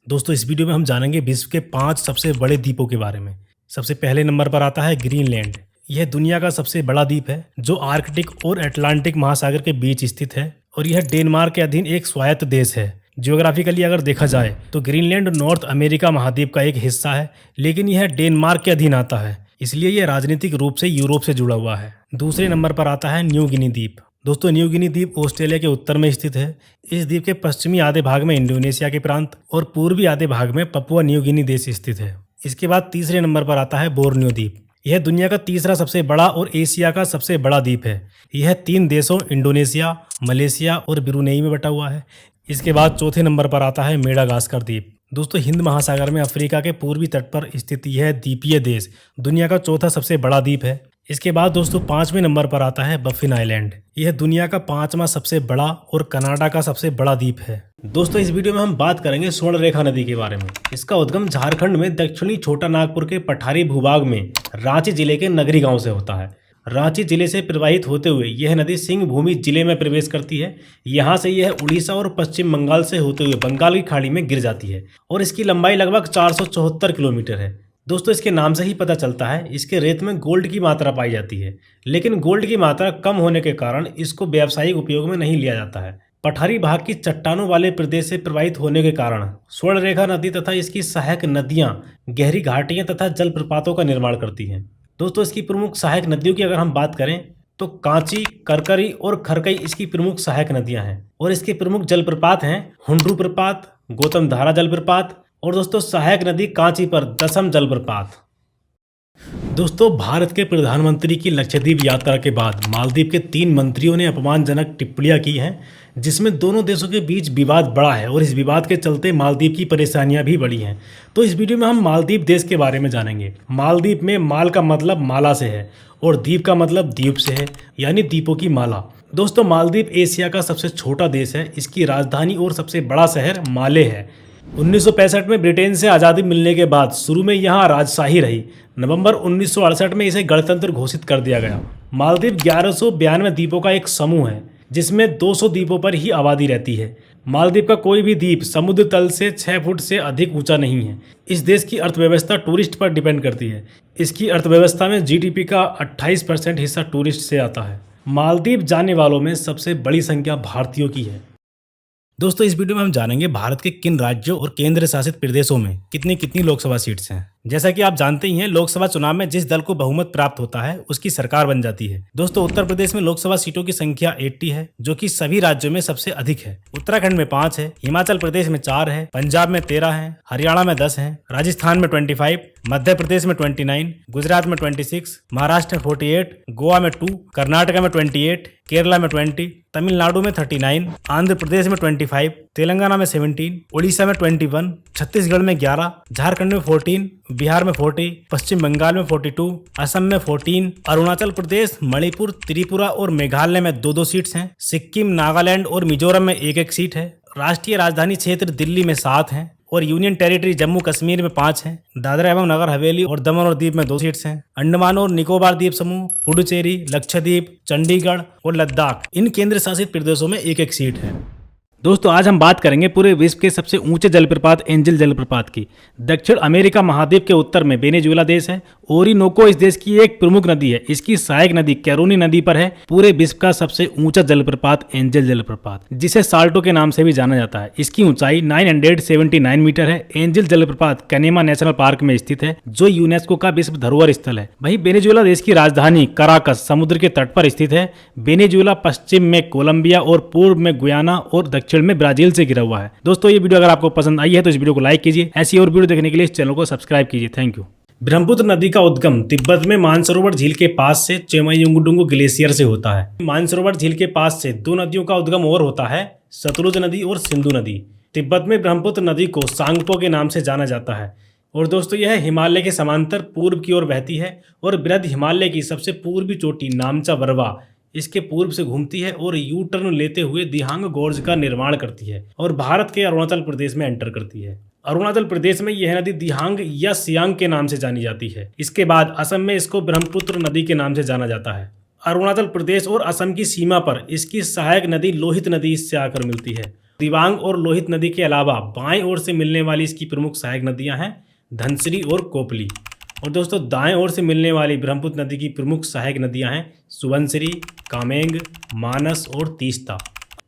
दोस्तों इस वीडियो में हम जानेंगे विश्व के 5 सबसे बड़े द्वीपों के बारे में। सबसे पहले नंबर पर आता है ग्रीनलैंड। यह दुनिया का सबसे बड़ा द्वीप है जो आर्कटिक और अटलांटिक महासागर के बीच स्थित है और यह डेनमार्क के अधीन एक स्वायत्त देश है। जियोग्राफिकली अगर देखा जाए तो ग्रीनलैंड नॉर्थ अमेरिका महाद्वीप का एक हिस्सा है, लेकिन यह डेनमार्क के अधीन आता है, इसलिए यह राजनीतिक रूप से यूरोप से जुड़ा हुआ है। दूसरे नंबर पर आता है न्यू गिनी द्वीप। दोस्तों न्यू गिनी द्वीप ऑस्ट्रेलिया के उत्तर में स्थित है। इस द्वीप के पश्चिमी आधे भाग में इंडोनेशिया के प्रांत और पूर्वी आधे भाग में पपुआ न्यू गिनी देश स्थित है। इसके बाद तीसरे नंबर पर आता है बोर्नियो द्वीप। यह दुनिया का तीसरा सबसे बड़ा और एशिया का सबसे बड़ा द्वीप है। यह 3 देशों इंडोनेशिया, मलेशिया और ब्रुनेई में बटा हुआ है। इसके बाद चौथे नंबर पर आता है मेडागास्कर द्वीप। दोस्तों हिंद महासागर में अफ्रीका के पूर्वी तट पर स्थित यह द्वीपीय देश दुनिया का चौथा सबसे बड़ा द्वीप है। इसके बाद दोस्तों 5वें नंबर पर आता है बफिन आइलैंड। यह दुनिया का 5वां सबसे बड़ा और कनाडा का सबसे बड़ा द्वीप है। दोस्तों इस वीडियो में हम बात करेंगे स्वर्णरेखा नदी के बारे में। इसका उद्गम झारखंड में दक्षिणी छोटा नागपुर के पठारी भूभाग में रांची जिले के नगरी गांव से होता है। रांची जिले से प्रवाहित होते हुए यह नदी सिंह भूमि जिले में प्रवेश करती है। यहाँ से यह उड़ीसा और पश्चिम बंगाल से होते हुए बंगाल की खाड़ी में गिर जाती है और इसकी लंबाई लगभग 474 किलोमीटर है। दोस्तों इसके नाम से ही पता चलता है इसके रेत में गोल्ड की मात्रा पाई जाती है, लेकिन गोल्ड की मात्रा कम होने के कारण इसको व्यावसायिक उपयोग में नहीं लिया जाता है। पठारी भाग की चट्टानों वाले प्रदेश से प्रवाहित होने के कारण स्वर्णरेखा नदी तथा इसकी सहायक नदियां गहरी घाटियां तथा जलप्रपातों का निर्माण करती हैं। दोस्तों इसकी प्रमुख सहायक नदियों की अगर हम बात करें तो कांची, करकरी और खरकई इसकी प्रमुख सहायक नदियां हैं और इसके प्रमुख जलप्रपात हैं हुंड्रू प्रपात, गौतम धारा जलप्रपात और दोस्तों सहायक नदी कांची पर दसम जलप्रपात। दोस्तों भारत के प्रधानमंत्री की लक्षद्वीप यात्रा के बाद मालदीव के 3 मंत्रियों ने अपमानजनक टिप्पणियां की हैं, जिसमें दोनों देशों के बीच विवाद बढ़ा है और इस विवाद के चलते मालदीव की परेशानियां भी बढ़ी हैं। तो इस वीडियो में हम मालदीव देश के बारे में जानेंगे। मालदीव में माल का मतलब माला से है और द्वीप का मतलब द्वीप से है, यानी द्वीपों की माला। दोस्तों मालदीव एशिया का सबसे छोटा देश है। इसकी राजधानी और सबसे बड़ा शहर माले है। 1965 में ब्रिटेन से आज़ादी मिलने के बाद शुरू में यहाँ राजशाही रही। नवंबर 1968 में इसे गणतंत्र घोषित कर दिया गया। मालदीव 1192 द्वीपों का एक समूह है, जिसमें 200 द्वीपों पर ही आबादी रहती है। मालदीव का कोई भी द्वीप समुद्र तल से 6 फुट से अधिक ऊंचा नहीं है। इस देश की अर्थव्यवस्था टूरिस्ट पर डिपेंड करती है। इसकी अर्थव्यवस्था में जीडीपी का 28% हिस्सा टूरिस्ट से आता है। मालदीव जाने वालों में सबसे बड़ी संख्या भारतीयों की है। दोस्तों इस वीडियो में हम जानेंगे भारत के किन राज्यों और केंद्र शासित प्रदेशों में कितनी कितनी लोकसभा सीट्स हैं। जैसा कि आप जानते ही हैं लोकसभा चुनाव में जिस दल को बहुमत प्राप्त होता है उसकी सरकार बन जाती है। दोस्तों उत्तर प्रदेश में लोकसभा सीटों की संख्या 80 है, जो कि सभी राज्यों में सबसे अधिक है। उत्तराखंड में 5 है, हिमाचल प्रदेश में 4 है, पंजाब में 13 है, हरियाणा में 10 है, राजस्थान में 25, मध्य प्रदेश में 29, गुजरात में 26, महाराष्ट्र में 48, गोवा में 2, कर्नाटक में 28, केरला में 20, तमिलनाडु में 39, आंध्र प्रदेश में 25, तेलंगाना में 17, उड़ीसा में 21, छत्तीसगढ़ में 11, झारखंड में 14, बिहार में 40, पश्चिम बंगाल में 42, असम में 14, अरुणाचल प्रदेश, मणिपुर, त्रिपुरा और मेघालय में 2-2 सीट्स हैं। सिक्किम, नागालैंड और मिजोरम में 1-1 सीट है। राष्ट्रीय राजधानी क्षेत्र दिल्ली में 7 हैं और यूनियन टेरिटरी जम्मू कश्मीर में 5 हैं। दादरा एवं नगर हवेली और दमन और दीव में 2 सीट्स हैं। अंडमान और निकोबार द्वीप समूह, पुडुचेरी, लक्षद्वीप, चंडीगढ़ और लद्दाख इन केंद्र शासित प्रदेशों में 1-1 सीट है। दोस्तों आज हम बात करेंगे पूरे विश्व के सबसे ऊंचे जलप्रपात एंजल जलप्रपात की। दक्षिण अमेरिका महाद्वीप के उत्तर में वेनेजुएला देश है। ओरिनोको इस देश की एक प्रमुख नदी है। इसकी सहायक नदी कैरोनी नदी पर है। पूरे विश्व का सबसे ऊंचा जलप्रपात एंजल जलप्रपात, जिसे साल्टो के नाम से भी जाना जाता है। इसकी ऊंचाई 979 मीटर है। एंजल जलप्रपात कनेमा नेशनल पार्क में स्थित है, जो यूनेस्को का विश्व धरोहर स्थल है। वहीं वेनेजुएला देश की राजधानी कराकस समुद्र के तट पर स्थित है। वेनेजुएला पश्चिम में कोलंबिया और पूर्व में गुयाना और दक्षिण में ब्राजील से घिरा हुआ है। दोस्तों ये वीडियो अगर आपको पसंद आई है तो इस वीडियो को लाइक कीजिए। ऐसी और वीडियो देखने के लिए इस चैनल को सब्सक्राइब कीजिए। Thank you. ब्रह्मपुत्र नदी का उद्गम तिब्बत में मानसरोवर झील के पास से चेमायुंगडुंग ग्लेशियर से होता है। मानसरोवर झील के पास से दो नदियों का उद्गम और होता है, सतलुज नदी और सिंधु नदी। तिब्बत में ब्रह्मपुत्र नदी को सांगपो के नाम से जाना जाता है। और दोस्तों यह हिमालय के समांतर पूर्व की ओर बहती है और बृहद हिमालय की सबसे पूर्वी चोटी नामचा बरवा इसके पूर्व से घूमती है और यू टर्न लेते हुए दिहांग गोर्ज का निर्माण करती है और भारत के अरुणाचल प्रदेश में एंटर करती है। अरुणाचल प्रदेश में यह नदी दिहांग या सियांग के नाम से जानी जाती है। इसके बाद असम में इसको ब्रह्मपुत्र नदी के नाम से जाना जाता है। अरुणाचल प्रदेश और असम की सीमा पर इसकी सहायक नदी लोहित नदी इससे आकर मिलती है। दिबांग और लोहित नदी के अलावा बाएं ओर से मिलने वाली इसकी प्रमुख सहायक नदियां हैं धनसिरी और कोपली। और दोस्तों दाएं ओर से मिलने वाली ब्रह्मपुत्र नदी की प्रमुख सहायक नदियां हैं सुबनसिरी, कामेंग, मानस और तीस्ता।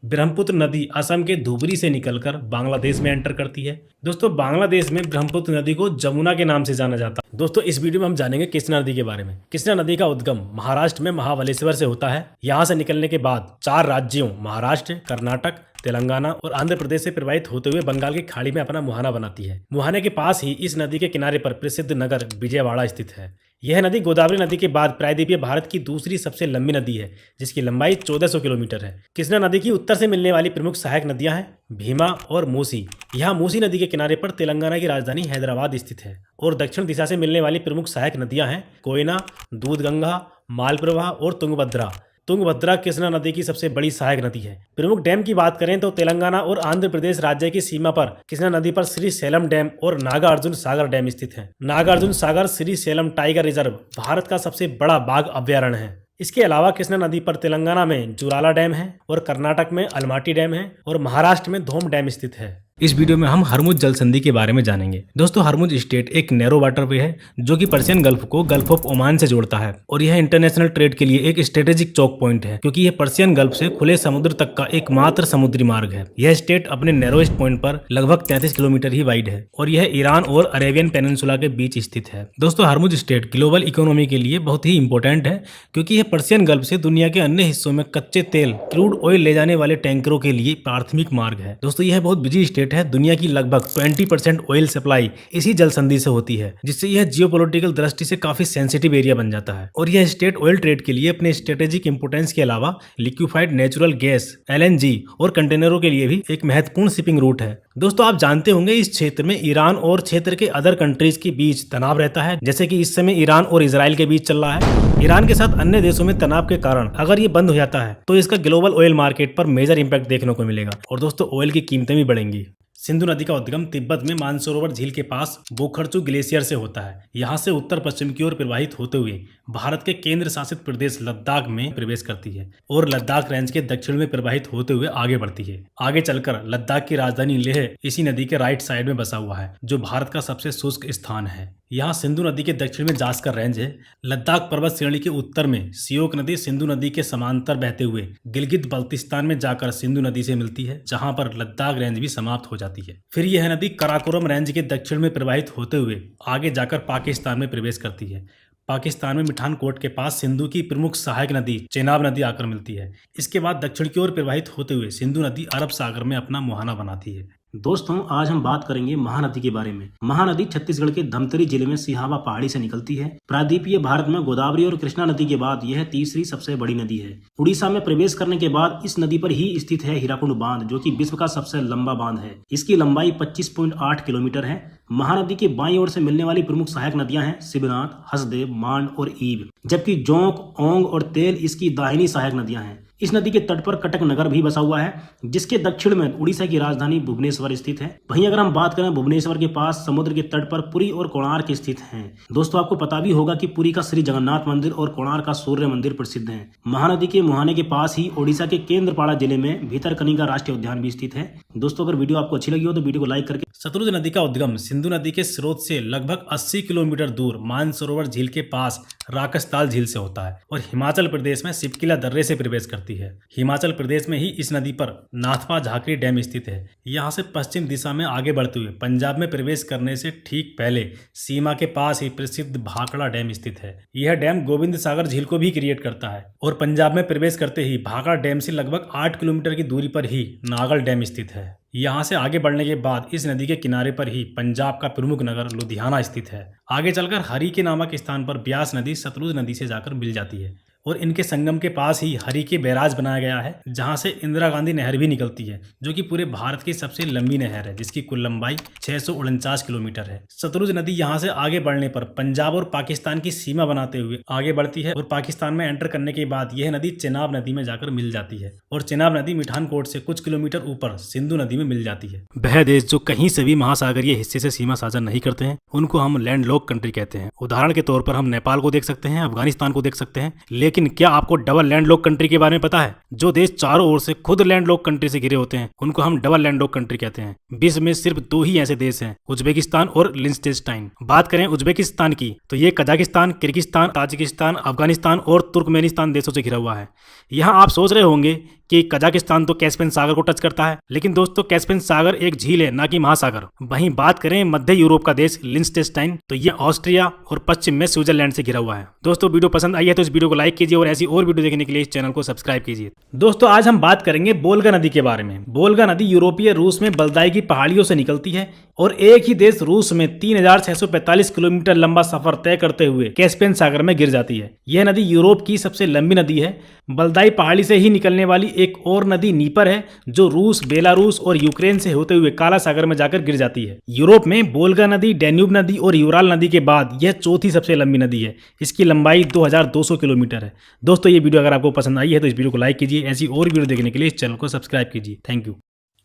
ब्रह्मपुत्र नदी असम के धुबरी से निकलकर बांग्लादेश में एंटर करती है। दोस्तों बांग्लादेश में ब्रह्मपुत्र नदी को जमुना के नाम से जाना जाता है। दोस्तों इस वीडियो में हम जानेंगे कृष्णा नदी के बारे में। कृष्णा नदी का उद्गम महाराष्ट्र में महाबलेश्वर से होता है। यहाँ से निकलने के बाद 4 राज्यों महाराष्ट्र, कर्नाटक, तेलंगाना और आंध्र प्रदेश से प्रवाहित होते हुए बंगाल की खाड़ी में अपना मुहाना बनाती है। मुहाने के पास ही इस नदी के किनारे पर प्रसिद्ध नगर विजयवाड़ा स्थित है। यह नदी गोदावरी नदी के बाद प्रायद्वीपीय भारत की दूसरी सबसे लंबी नदी है, जिसकी लंबाई 1400 किलोमीटर है। कृष्णा नदी की उत्तर से मिलने वाली प्रमुख सहायक नदियां हैं भीमा और मूसी। यहाँ मूसी नदी के किनारे पर तेलंगाना की राजधानी हैदराबाद स्थित है। और दक्षिण दिशा से मिलने वाली प्रमुख सहायक नदियां हैं कोयना, दूधगंगा, मालप्रभा और तुंगभद्रा। तुंगभद्रा कृष्णा नदी की सबसे बड़ी सहायक नदी है। प्रमुख डैम की बात करें तो तेलंगाना और आंध्र प्रदेश राज्य की सीमा पर कृष्णा नदी पर श्री सेलम डैम और नागार्जुन सागर डैम स्थित है। नागार्जुन सागर श्री सेलम टाइगर रिजर्व भारत का सबसे बड़ा बाघ अभ्यारण्य है। इसके अलावा कृष्णा नदी पर तेलंगाना में जुराला डैम है और कर्नाटक में अलमाटी डैम है और महाराष्ट्र में धोम डैम स्थित है। इस वीडियो में हम हरमुज जल संधि के बारे में जानेंगे। दोस्तों हरमुज स्टेट एक नैरो वाटरवे है जो कि पर्शियन गल्फ को गल्फ ऑफ ओमान से जोड़ता है और यह इंटरनेशनल ट्रेड के लिए एक स्ट्रेटेजिक चौक पॉइंट है, क्योंकि यह पर्शियन गल्फ से खुले समुद्र तक का एकमात्र समुद्री मार्ग है। यह स्टेट अपने नैरोएस्ट पॉइंट पर लगभग 33 किलोमीटर ही वाइड है और यह ईरान और अरेबियन पेनिनसुला के बीच स्थित है। दोस्तों हरमुज स्टेट ग्लोबल इकोनॉमी के लिए बहुत ही इंपॉर्टेंट है, क्योंकि यह पर्शियन गल्फ से दुनिया के अन्य हिस्सों में कच्चे तेल क्रूड ऑयल ले जाने वाले टैंकरों के लिए प्राथमिक मार्ग है। दोस्तों यह बहुत बिजी स्टेट है। दुनिया की लगभग 20% ऑयल सप्लाई इसी जल संधि से होती है, जिससे यह जियोपॉलिटिकल दृष्टि से काफी सेंसिटिव एरिया बन जाता है। और यह स्टेट ऑयल ट्रेड के लिए अपने स्ट्रेटेजिक इंपोर्टेंस के अलावा लिक्विफाइड नेचुरल गैस LNG और कंटेनरों के लिए भी एक महत्वपूर्ण शिपिंग रूट है। दोस्तों आप जानते होंगे इस क्षेत्र में ईरान और क्षेत्र के अदर कंट्रीज के बीच तनाव रहता है, जैसे कि इस समय ईरान और इजराइल के बीच चल रहा है। ईरान के साथ अन्य देशों में तनाव के कारण अगर ये बंद हो जाता है तो इसका ग्लोबल ऑयल मार्केट पर मेजर इंपैक्ट देखने को मिलेगा और दोस्तों ऑयल की कीमतें भी बढ़ेंगी। सिंधु नदी का उद्गम तिब्बत में मानसरोवर झील के पास बोखरचू ग्लेशियर से होता है। यहाँ से उत्तर पश्चिम की ओर प्रवाहित होते हुए भारत के केंद्र शासित प्रदेश लद्दाख में प्रवेश करती है और लद्दाख रेंज के दक्षिण में प्रवाहित होते हुए आगे बढ़ती है। आगे चलकर लद्दाख की राजधानी लेह इसी नदी के राइट साइड में बसा हुआ है, जो भारत का सबसे शुष्क स्थान है। यहाँ सिंधु नदी के दक्षिण में जास्कर रेंज है। लद्दाख पर्वत श्रेणी के उत्तर में सियोक नदी सिंधु नदी के समांतर बहते हुए गिलगित बल्तिस्तान में जाकर सिंधु नदी से मिलती है, जहाँ पर लद्दाख रेंज भी समाप्त हो जाती है। फिर यह नदी कराकोरम रेंज के दक्षिण में प्रवाहित होते हुए आगे जाकर पाकिस्तान में प्रवेश करती है। पाकिस्तान में मिठानकोट के पास सिंधु की प्रमुख सहायक नदी चेनाब नदी आकर मिलती है। इसके बाद दक्षिण की ओर प्रवाहित होते हुए सिंधु नदी अरब सागर में अपना मुहाना बनाती है। दोस्तों आज हम बात करेंगे महानदी के बारे में। महानदी छत्तीसगढ़ के धमतरी जिले में सिहावा पहाड़ी से निकलती है। प्रायद्वीपीय भारत में गोदावरी और कृष्णा नदी के बाद यह तीसरी सबसे बड़ी नदी है। उड़ीसा में प्रवेश करने के बाद इस नदी पर ही स्थित है हीराकुंड बांध, जो कि विश्व का सबसे लंबा बांध है। इसकी लंबाई 25.8 किलोमीटर है। महानदी के बाईं ओर से मिलने वाली प्रमुख सहायक नदियां हैं शिवनाथ, हसदेव, मांड और ईब, जबकि जोंक, ओंग और तेल इसकी दाहिनी सहायक नदियां हैं। इस नदी के तट पर कटक नगर भी बसा हुआ है, जिसके दक्षिण में उड़ीसा की राजधानी भुवनेश्वर स्थित है। वहीं अगर हम बात करें भुवनेश्वर के पास समुद्र के तट पर पुरी और कोणार्क स्थित हैं। दोस्तों आपको पता भी होगा कि पुरी का श्री जगन्नाथ मंदिर और कोणार्क का सूर्य मंदिर प्रसिद्ध है। महानदी के मुहाने के पास ही ओडिशा के केंद्रपाड़ा जिले में भीतरकनिका राष्ट्रीय उद्यान भी स्थित है। दोस्तों अगर वीडियो आपको अच्छी लगी हो तो वीडियो को लाइक करके। सतलुज नदी का उद्गम सिंधु नदी के स्रोत से लगभग 80 किलोमीटर दूर मानसरोवर झील के पास राकसताल झील से होता है और हिमाचल प्रदेश में सिपकिला दर्रे से प्रवेश करती है। हिमाचल प्रदेश में ही इस नदी पर नाथपा झाकरी डैम स्थित है। यहाँ से पश्चिम दिशा में आगे बढ़ते हुए पंजाब में प्रवेश करने से ठीक पहले सीमा के पास ही प्रसिद्ध भाखड़ा डैम स्थित है। यह डैम गोविंद सागर झील को भी क्रिएट करता है और पंजाब में प्रवेश करते ही भाखड़ा डैम से लगभग 8 किलोमीटर की दूरी पर ही नागल डैम स्थित है। यहाँ से आगे बढ़ने के बाद इस नदी के किनारे पर ही पंजाब का प्रमुख नगर लुधियाना स्थित है। आगे चलकर हरी के नामक स्थान पर ब्यास नदी सतलुज नदी से जाकर मिल जाती है और इनके संगम के पास ही हरी के बैराज बनाया गया है, जहां से इंदिरा गांधी नहर भी निकलती है, जो कि पूरे भारत की सबसे लंबी नहर है, जिसकी कुल लंबाई 649 किलोमीटर है। सतलुज नदी यहां से आगे बढ़ने पर पंजाब और पाकिस्तान की सीमा बनाते हुए आगे बढ़ती है और पाकिस्तान में एंटर करने के बाद यह नदी चेनाब नदी में जाकर मिल जाती है और चेनाब नदी मिठानकोट से कुछ किलोमीटर ऊपर सिंधु नदी में मिल जाती है। वह देश जो कहीं से भी महासागरीय हिस्से से सीमा साझा नहीं करते हैं, उनको हम लैंडलॉक कंट्री कहते हैं। उदाहरण के तौर पर हम नेपाल को देख सकते हैं, अफगानिस्तान को देख सकते हैं। लेकिन क्या आपको डबल लैंडलॉक कंट्री के बारे में पता है? जो देश चारों ओर से खुद लैंडलॉक कंट्री से घिरे होते हैं, उनको हम डबल लैंडलॉक कंट्री कहते हैं। विश्व में सिर्फ 2 ही ऐसे देश हैं, उज्बेकिस्तान और लिechtenstein। बात करें उज्बेकिस्तान की तो ये कजाकिस्तान, किर्गिस्तान, ताजिकिस्तान, अफगानिस्तान और तुर्कमेनिस्तान देशों से घिरा हुआ है। यहाँ आप सोच रहे होंगे कि कजाकिस्तान तो कैस्पियन सागर को टच करता है, लेकिन दोस्तों कैस्पियन सागर एक झील है, ना कि महासागर। वहीं बात करें मध्य यूरोप का देश लिechtenstein, तो ये ऑस्ट्रिया और पश्चिम में स्विट्जरलैंड से घिरा हुआ है। दोस्तों वीडियो पसंद आई है तो इस वीडियो को लाइक कीजिए और ऐसी और वीडियो देखने के लिए इस चैनल को सब्सक्राइब कीजिए। दोस्तों आज हम बात करेंगे बोल्गा नदी के बारे में। बोल्गा नदी यूरोपीय रूस में बल्दाई की पहाड़ियों से निकलती है और एक ही देश रूस में 3645 किलोमीटर लंबा सफर तय करते हुए कैस्पियन सागर में गिर जाती है। यह नदी यूरोप की सबसे लंबी नदी है। बल्दाई पहाड़ी से ही निकलने वाली एक और नदी नीपर है, जो रूस, बेलारूस और यूक्रेन से होते हुए काला सागर में जाकर गिर जाती है। यूरोप में बोल्गा नदी, डैन्यूब नदी और यूराल नदी के बाद यह चौथी सबसे लंबी नदी है। इसकी लंबाई 2200 किलोमीटर है। दोस्तों ये वीडियो अगर आपको पसंद आई है तो इस वीडियो को लाइक कीजिए। ऐसी और वीडियो देखने के लिए इस चैनल को सब्सक्राइब कीजिए। Thank you.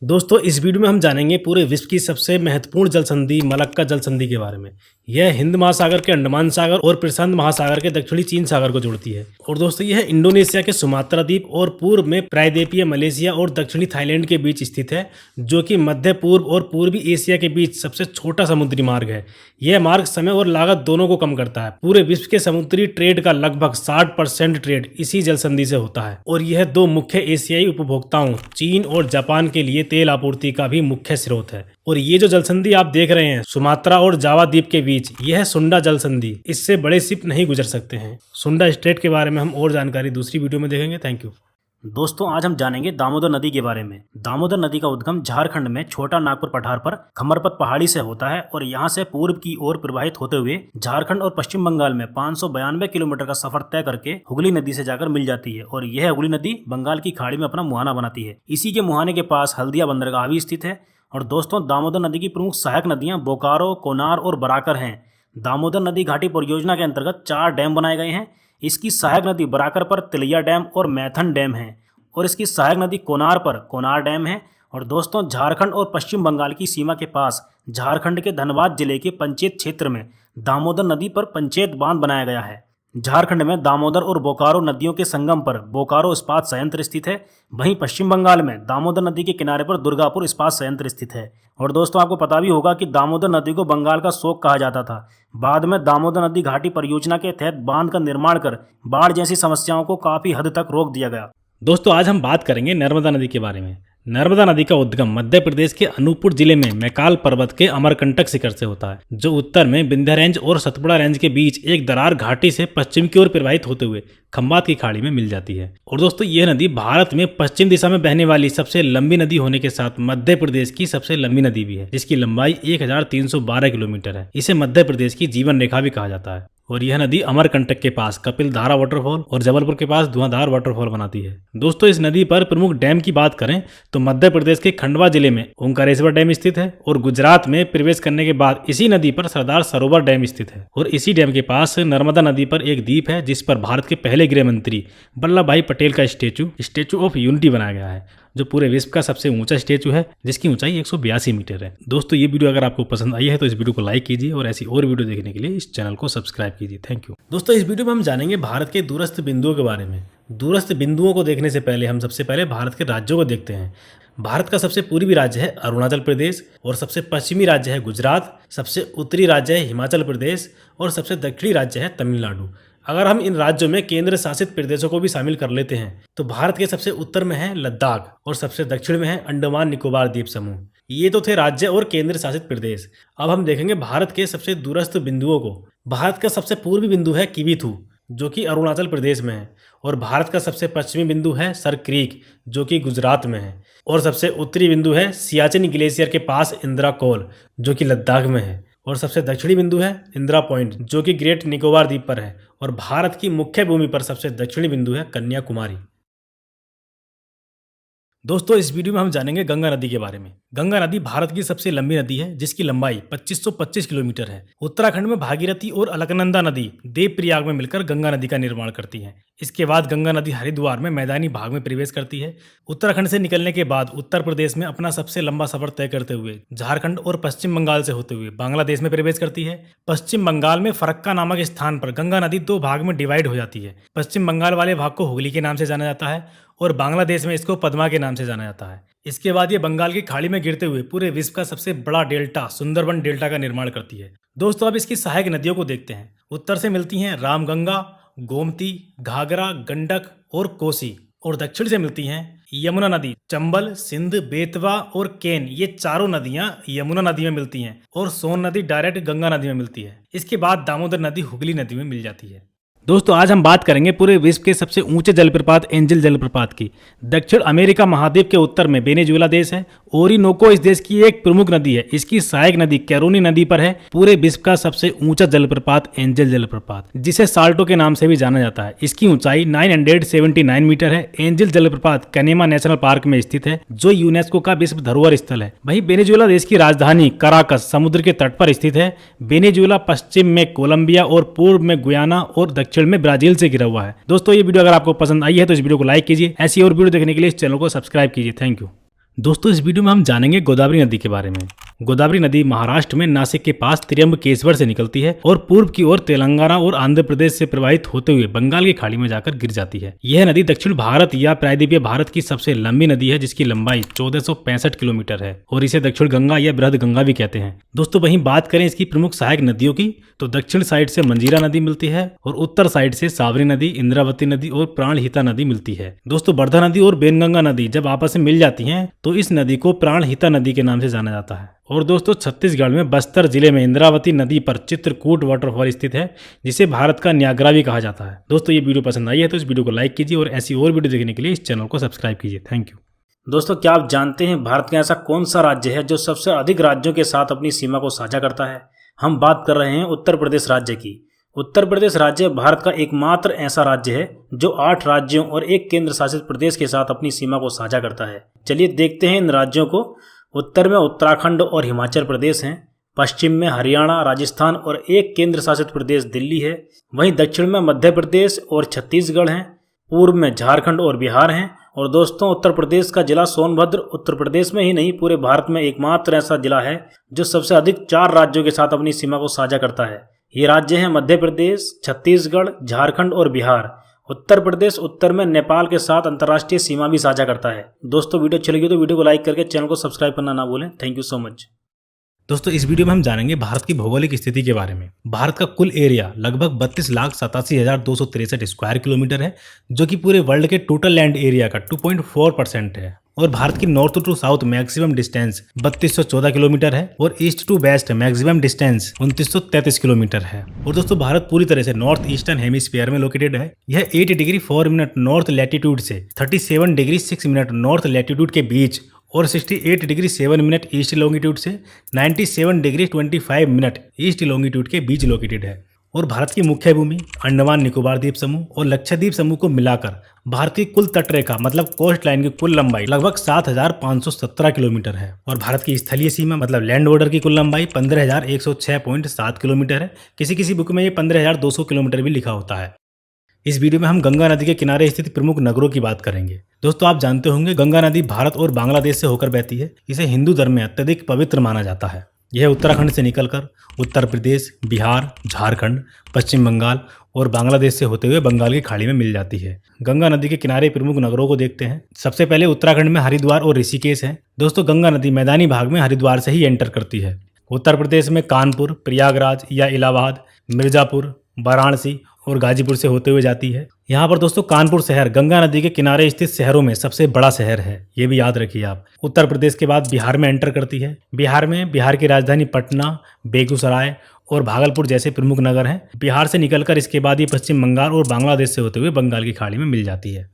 दोस्तों इस वीडियो में हम जानेंगे पूरे विश्व की सबसे महत्वपूर्ण जल संधि मलक्का जल संधि के बारे में। यह हिंद महासागर के अंडमान सागर और प्रशांत महासागर के दक्षिणी चीन सागर को जोड़ती है। और दोस्तों यह इंडोनेशिया के सुमात्रा द्वीप और पूर्व में प्रायद्वीपीय मलेशिया और दक्षिणी थाईलैंड के बीच स्थित है, जो कि मध्य पूर्व और पूर्वी एशिया के बीच सबसे छोटा समुद्री मार्ग है। यह मार्ग समय और लागत दोनों को कम करता है। पूरे विश्व के समुद्री ट्रेड का लगभग 60% ट्रेड इसी जल संधि से होता है और यह 2 मुख्य एशियाई उपभोक्ताओं चीन और जापान के लिए तेल आपूर्ति का भी मुख्य स्रोत है। और ये जो जल संधि आप देख रहे हैं सुमात्रा और जावा द्वीप के बीच, यह सुंडा जल संधि। इससे बड़े शिप नहीं गुजर सकते हैं। सुंडा स्ट्रेट के बारे में हम और जानकारी दूसरी वीडियो में देखेंगे। Thank you. दोस्तों आज हम जानेंगे दामोदर नदी के बारे में। दामोदर नदी का उद्गम झारखंड में छोटा नागपुर पठार पर खमरपत पहाड़ी से होता है और यहाँ से पूर्व की ओर प्रवाहित होते हुए झारखंड और पश्चिम बंगाल में 592 किलोमीटर का सफर तय करके हुगली नदी से जाकर मिल जाती है और यह हुगली नदी बंगाल की खाड़ी में अपना मुहाना बनाती है। इसी के मुहाने के पास हल्दिया बंदरगाह भी स्थित है। और दोस्तों दामोदर नदी की प्रमुख सहायक नदियां बोकारो, कोनार और बराकर हैं। दामोदर नदी घाटी परियोजना के अंतर्गत 4 डैम बनाए गए हैं। इसकी सहायक नदी बराकर पर तिलैया डैम और मैथन डैम है और इसकी सहायक नदी कोनार पर कोनार डैम है। और दोस्तों झारखंड और पश्चिम बंगाल की सीमा के पास झारखंड के धनबाद जिले के पंचेत क्षेत्र में दामोदर नदी पर पंचेत बांध बनाया गया है। झारखंड में दामोदर और बोकारो नदियों के संगम पर बोकारो इस्पात संयंत्र स्थित है। वहीं पश्चिम बंगाल में दामोदर नदी के किनारे पर दुर्गापुर इस्पात संयंत्र स्थित है। और दोस्तों आपको पता भी होगा कि दामोदर नदी को बंगाल का शोक कहा जाता था। बाद में दामोदर नदी घाटी परियोजना के तहत बांध का निर्माण कर बाढ़ जैसी समस्याओं को काफी हद तक रोक दिया गया। दोस्तों आज हम बात करेंगे नर्मदा नदी के बारे में। नर्मदा नदी का उद्गम मध्य प्रदेश के अनूपपुर जिले में मैकाल पर्वत के अमरकंटक शिखर से होता है, जो उत्तर में विंध्य रेंज और सतपुड़ा रेंज के बीच एक दरार घाटी से पश्चिम की ओर प्रवाहित होते हुए खंबात की खाड़ी में मिल जाती है। और दोस्तों यह नदी भारत में पश्चिम दिशा में बहने वाली सबसे लंबी नदी होने के साथ मध्य प्रदेश की सबसे लंबी नदी भी है, जिसकी लंबाई 1312 किलोमीटर है। इसे मध्य प्रदेश की जीवन रेखा भी कहा जाता है। और यह नदी अमरकंटक के पास कपिल धारा वाटरफॉल और जबलपुर के पास धुआंधार वाटरफॉल बनाती है। दोस्तों, इस नदी पर प्रमुख डैम की बात करें तो मध्य प्रदेश के खंडवा जिले में ओंकारेश्वर डैम स्थित है और गुजरात में प्रवेश करने के बाद इसी नदी पर सरदार सरोवर डैम स्थित है और इसी डैम के पास नर्मदा नदी पर एक द्वीप है जिस पर भारत के पहले गृह मंत्री वल्लभ भाई पटेल का स्टेचू ऑफ यूनिटी बनाया गया है, जो पूरे विश्व का सबसे ऊंचा स्टेचू है जिसकी ऊंचाई 182 मीटर है। दोस्तों, ये वीडियो अगर आपको पसंद आई है तो इस वीडियो को लाइक कीजिए और ऐसी और वीडियो देखने के लिए इस चैनल को सब्सक्राइब कीजिए। Thank you. दोस्तों, इस वीडियो में हम जानेंगे भारत के दूरस्थ बिंदुओं के बारे में। दूरस्थ बिंदुओं को देखने से पहले हम सबसे पहले भारत के राज्यों को देखते हैं। भारत का सबसे पूर्वी राज्य है अरुणाचल प्रदेश और सबसे पश्चिमी राज्य है गुजरात, सबसे उत्तरी राज्य है हिमाचल प्रदेश और सबसे दक्षिणी राज्य है तमिलनाडु। अगर हम इन राज्यों में केंद्र शासित प्रदेशों को भी शामिल कर लेते हैं तो भारत के सबसे उत्तर में है लद्दाख और सबसे दक्षिण में है अंडमान निकोबार द्वीप समूह। ये तो थे राज्य और केंद्र शासित प्रदेश। अब हम देखेंगे भारत के सबसे दूरस्थ बिंदुओं को। भारत का सबसे पूर्वी बिंदु है किवीथू जो कि अरुणाचल प्रदेश में है और भारत का सबसे पश्चिमी बिंदु है सर क्रीक जो कि गुजरात में है और सबसे उत्तरी बिंदु है सियाचिन ग्लेशियर के पास इंदिरा कोल जो कि लद्दाख में है और सबसे दक्षिणी बिंदु है इंदिरा पॉइंट जो कि ग्रेट निकोबार द्वीप पर है और भारत की मुख्य भूमि पर सबसे दक्षिणी बिंदु है कन्याकुमारी। दोस्तों, इस वीडियो में हम जानेंगे गंगा नदी के बारे में। गंगा नदी भारत की सबसे लंबी नदी है जिसकी लंबाई 2525 किलोमीटर है। उत्तराखंड में भागीरथी और अलकनंदा नदी देवप्रयाग में मिलकर गंगा नदी का निर्माण करती हैं। इसके बाद गंगा नदी हरिद्वार में मैदानी भाग में प्रवेश करती है। उत्तराखंड से निकलने के बाद उत्तर प्रदेश में अपना सबसे लंबा सफर तय करते हुए झारखंड और पश्चिम बंगाल से होते हुए बांग्लादेश में प्रवेश करती है। पश्चिम बंगाल में फरक्का नामक स्थान पर गंगा नदी दो भाग में डिवाइड हो जाती है। पश्चिम बंगाल वाले भाग को हुगली के नाम से जाना जाता है और बांग्लादेश में इसको पद्मा के नाम से जाना जाता है। इसके बाद ये बंगाल की खाड़ी में गिरते हुए पूरे विश्व का सबसे बड़ा डेल्टा सुंदरबन डेल्टा का निर्माण करती है। दोस्तों, अब इसकी सहायक नदियों को देखते हैं। उत्तर से मिलती हैं रामगंगा, गोमती, घाघरा, गंडक और कोसी और दक्षिण से मिलती हैं यमुना नदी, चंबल, सिंध, बेतवा और केन। ये चारों नदियां यमुना नदी में मिलती हैं और सोन नदी डायरेक्ट गंगा नदी में मिलती है। इसके बाद दामोदर नदी हुगली नदी में मिल जाती है। दोस्तों, आज हम बात करेंगे पूरे विश्व के सबसे ऊंचे जलप्रपात एंजल जलप्रपात की। दक्षिण अमेरिका महाद्वीप के उत्तर में वेनेजुएला देश है। ओरिनोको इस देश की एक प्रमुख नदी है। इसकी सहायक नदी कैरोनी नदी पर है पूरे विश्व का सबसे ऊंचा जलप्रपात एंजल जलप्रपात जिसे साल्टो के नाम से भी जाना जाता है। इसकी ऊंचाई 979 मीटर है। एंजल जलप्रपात कनेमा नेशनल पार्क में स्थित है जो यूनेस्को का विश्व धरोहर स्थल है। वहीं वेनेजुएला देश की राजधानी कराकस समुद्र के तट पर स्थित है। वेनेजुएला पश्चिम में कोलंबिया और पूर्व में गुयाना और दक्षिण में ब्राजील से घिरा हुआ है। दोस्तों, ये वीडियो अगर आपको पसंद आई है तो इस वीडियो को लाइक कीजिए। ऐसी और वीडियो देखने के लिए इस चैनल को सब्सक्राइब कीजिए। Thank you. दोस्तों, इस वीडियो में हम जानेंगे गोदावरी नदी के बारे में। गोदावरी नदी महाराष्ट्र में नासिक के पास त्र्यंबकेश्वर से निकलती है और पूर्व की ओर तेलंगाना और आंध्र प्रदेश से प्रवाहित होते हुए बंगाल की खाड़ी में जाकर गिर जाती है। यह नदी दक्षिण भारत या प्रायद्वीपीय भारत की सबसे लंबी नदी है जिसकी लंबाई 1465 किलोमीटर है और इसे दक्षिण गंगा या बृहद गंगा भी कहते हैं। दोस्तों, वहीं बात करें इसकी प्रमुख सहायक नदियों की तो दक्षिण साइड से मंजीरा नदी मिलती है और उत्तर साइड से साबरी नदी, इंद्रावती नदी और प्राणहिता नदी मिलती है। दोस्तों, वर्धा नदी और बेनगंगा नदी जब आपस में मिल जाती हैं तो इस नदी को प्राणहिता नदी के नाम से जाना जाता है। और दोस्तों, छत्तीसगढ़ में बस्तर जिले में इंद्रावती नदी पर चित्रकूट वाटरफॉल स्थित है जिसे भारत का न्यागरा भी कहा जाता है। दोस्तों, ये वीडियो पसंद आई है तो इस वीडियो को लाइक कीजिए और ऐसी और वीडियो देखने के लिए इस चैनल को सब्सक्राइब कीजिए। Thank you. दोस्तों, क्या आप जानते हैं भारत का ऐसा कौन सा राज्य है जो सबसे अधिक राज्यों के साथ अपनी सीमा को साझा करता है? हम बात कर रहे हैं उत्तर प्रदेश राज्य की। उत्तर प्रदेश राज्य भारत का एकमात्र ऐसा राज्य है जो 8 राज्यों और एक केंद्र शासित प्रदेश के साथ अपनी सीमा को साझा करता है। चलिए देखते हैं इन राज्यों को। उत्तर में उत्तराखंड और हिमाचल प्रदेश हैं। पश्चिम में हरियाणा, राजस्थान और एक केंद्र शासित प्रदेश दिल्ली है। वहीं दक्षिण में मध्य प्रदेश और छत्तीसगढ़ हैं। पूर्व में झारखंड और बिहार हैं। और दोस्तों, उत्तर प्रदेश का जिला सोनभद्र उत्तर प्रदेश में ही नहीं पूरे भारत में एकमात्र ऐसा जिला है जो सबसे अधिक 4 राज्यों के साथ अपनी सीमा को साझा करता है। ये राज्य हैं मध्य प्रदेश, छत्तीसगढ़, झारखंड और बिहार। उत्तर प्रदेश उत्तर में नेपाल के साथ अंतर्राष्ट्रीय सीमा भी साझा करता है। दोस्तों, वीडियो अच्छी लगी तो वीडियो को लाइक करके चैनल को सब्सक्राइब करना ना भूलें। Thank you so much. दोस्तों, इस वीडियो में हम जानेंगे भारत की भौगोलिक स्थिति के बारे में। भारत का कुल एरिया लगभग 32,87,263 स्क्वायर किलोमीटर है जो कि पूरे वर्ल्ड के टोटल लैंड एरिया का 2.4% है। और भारत की north to south maximum distance 3214 kilometre है और east to west maximum distance 2933 kilometre है। और दोस्तों, भारत पूरी तरह से नॉर्थ ईस्टर्न हेमिस्फीयर में लोकेटेड है। यह 8 डिग्री 4 मिनट नॉर्थ लैटिट्यूड से 37 डिग्री 6 मिनट नॉर्थ लैटिट्यूड के बीच और 68 डिग्री 7 मिनट ईस्ट लॉन्गिट्यूड से 97 डिग्री 25 मिनट ईस्ट लॉन्गिट्यूड के बीच लोकेटेड है। और भारत की मुख्य भूमि अंडमान निकोबार द्वीप समूह और लक्षद्वीप समूह को मिलाकर भारत की कुल तटरेखा मतलब कोस्ट लाइन की कुल लंबाई लगभग 7,517 किलोमीटर है। और भारत की स्थलीय सीमा मतलब लैंड बॉर्डर की कुल लंबाई 15,106.7 किलोमीटर है। किसी किसी बुक में ये 15,200 किलोमीटर भी लिखा होता है। इस वीडियो में हम गंगा नदी के किनारे स्थित प्रमुख नगरों की बात करेंगे। दोस्तों आप जानते होंगे गंगा नदी भारत और बांग्लादेश से होकर बहती है। इसे हिंदू धर्म में अत्यधिक पवित्र माना जाता है। यह उत्तराखंड से निकलकर उत्तर प्रदेश, बिहार, झारखंड, पश्चिम बंगाल और बांग्लादेश से होते हुए बंगाल की खाड़ी में मिल जाती है। गंगा नदी के किनारे प्रमुख नगरों को देखते हैं। सबसे पहले उत्तराखंड में हरिद्वार और ऋषिकेश है। दोस्तों गंगा नदी मैदानी भाग में हरिद्वार से ही एंटर करती है। उत्तर प्रदेश में कानपुर, प्रयागराज या इलाहाबाद, मिर्जापुर, वाराणसी और गाजीपुर से होते हुए जाती है। यहाँ पर दोस्तों कानपुर शहर गंगा नदी के किनारे स्थित शहरों में सबसे बड़ा शहर है, ये भी याद रखिए आप। उत्तर प्रदेश के बाद बिहार में एंटर करती है। बिहार की राजधानी पटना, बेगूसराय और भागलपुर जैसे प्रमुख नगर हैं। बिहार से निकलकर इसके बाद ये पश्चिम बंगाल और बांग्लादेश से होते हुए बंगाल की खाड़ी में मिल जाती है।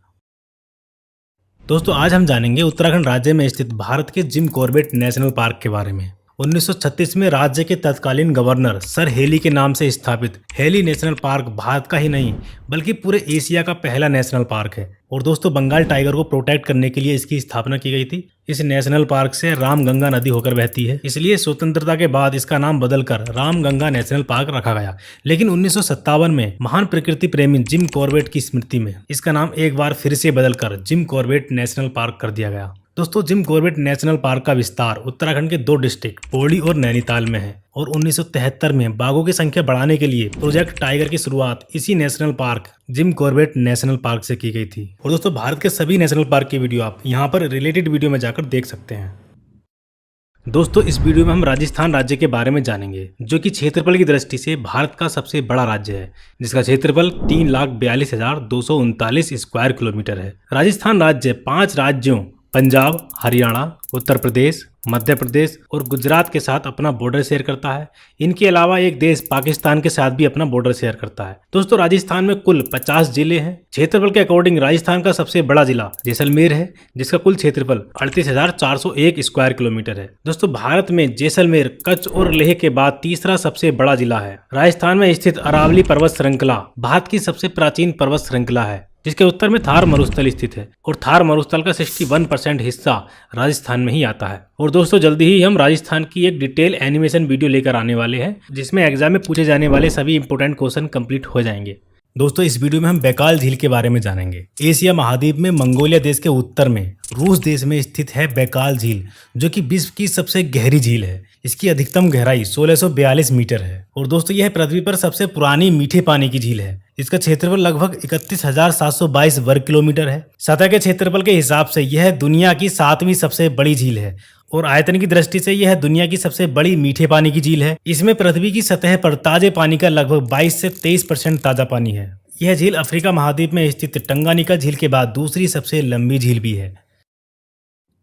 दोस्तों आज हम जानेंगे उत्तराखंड राज्य में स्थित भारत के जिम कॉर्बेट नेशनल पार्क के बारे में। 1936 में राज्य के तत्कालीन गवर्नर सर हेली के नाम से स्थापित हेली नेशनल पार्क भारत का ही नहीं बल्कि पूरे एशिया का पहला नेशनल पार्क है। और दोस्तों बंगाल टाइगर को प्रोटेक्ट करने के लिए इसकी स्थापना की गई थी। इस नेशनल पार्क से रामगंगा नदी होकर बहती है, इसलिए स्वतंत्रता के बाद इसका नाम बदलकर रामगंगा नेशनल पार्क रखा गया। लेकिन 1957 में महान प्रकृति प्रेमी जिम कॉर्बेट की स्मृति में इसका नाम एक बार फिर से बदलकर जिम कॉर्बेट नेशनल पार्क कर दिया गया। दोस्तों जिम कॉर्बेट नेशनल पार्क का विस्तार उत्तराखंड के 2 डिस्ट्रिक्ट पौड़ी और नैनीताल में है। और 1973 में बाघों की संख्या बढ़ाने के लिए प्रोजेक्ट टाइगर की शुरुआत इसी national park Jim Corbett national park से की गई थी। और दोस्तों भारत के सभी नेशनल पार्क की वीडियो आप यहाँ पर रिलेटेड वीडियो में जाकर देख सकते हैं। दोस्तों इस वीडियो में हम राजस्थान राज्य के बारे में जानेंगे, जो कि क्षेत्रफल की दृष्टि से भारत का सबसे बड़ा राज्य है, जिसका क्षेत्रफल 3,42,239 स्क्वायर किलोमीटर है। राजस्थान राज्य 5 राज्यों पंजाब, हरियाणा, उत्तर प्रदेश, मध्य प्रदेश और गुजरात के साथ अपना बॉर्डर शेयर करता है। इनके अलावा एक देश पाकिस्तान के साथ भी अपना बॉर्डर शेयर करता है। दोस्तों राजस्थान में कुल 50 जिले हैं। क्षेत्रफल के अकॉर्डिंग राजस्थान का सबसे बड़ा जिला जैसलमेर है, जिसका कुल क्षेत्रफल 38,401 स्क्वायर किलोमीटर है। दोस्तों भारत में जैसलमेर, कच्छ और लेह के बाद तीसरा सबसे बड़ा जिला है। राजस्थान में स्थित अरावली पर्वत श्रृंखला भारत की सबसे प्राचीन पर्वत श्रृंखला है, जिसके उत्तर में थार मरुस्थल स्थित है। और थार मरुस्थल का 61% हिस्सा राजस्थान में ही आता है। और दोस्तों जल्दी ही हम राजस्थान की एक डिटेल एनिमेशन वीडियो लेकर आने वाले हैं, जिसमें एग्जाम में पूछे जाने वाले सभी इंपोर्टेंट क्वेश्चन कंप्लीट हो जाएंगे। दोस्तों इस वीडियो में हम बैकाल झील के बारे में जानेंगे। एशिया महाद्वीप में मंगोलिया देश के उत्तर में रूस देश में स्थित है बैकाल झील, जो कि विश्व की सबसे गहरी झील है। इसकी अधिकतम गहराई 1642 मीटर है। और दोस्तों यह पृथ्वी पर सबसे पुरानी मीठे पानी की झील है। इसका क्षेत्रफल लगभग 31,722 वर्ग किलोमीटर है। सतह के क्षेत्रफल के हिसाब से यह दुनिया की 7वीं सबसे बड़ी झील है। और आयतन की दृष्टि से यह दुनिया की सबसे बड़ी मीठे पानी की झील है। इसमें पृथ्वी की सतह पर ताजे पानी का लगभग 22 से 23% ताजा पानी है। यह झील अफ्रीका महाद्वीप में स्थित टंगानिका झील के बाद दूसरी सबसे लंबी झील भी है।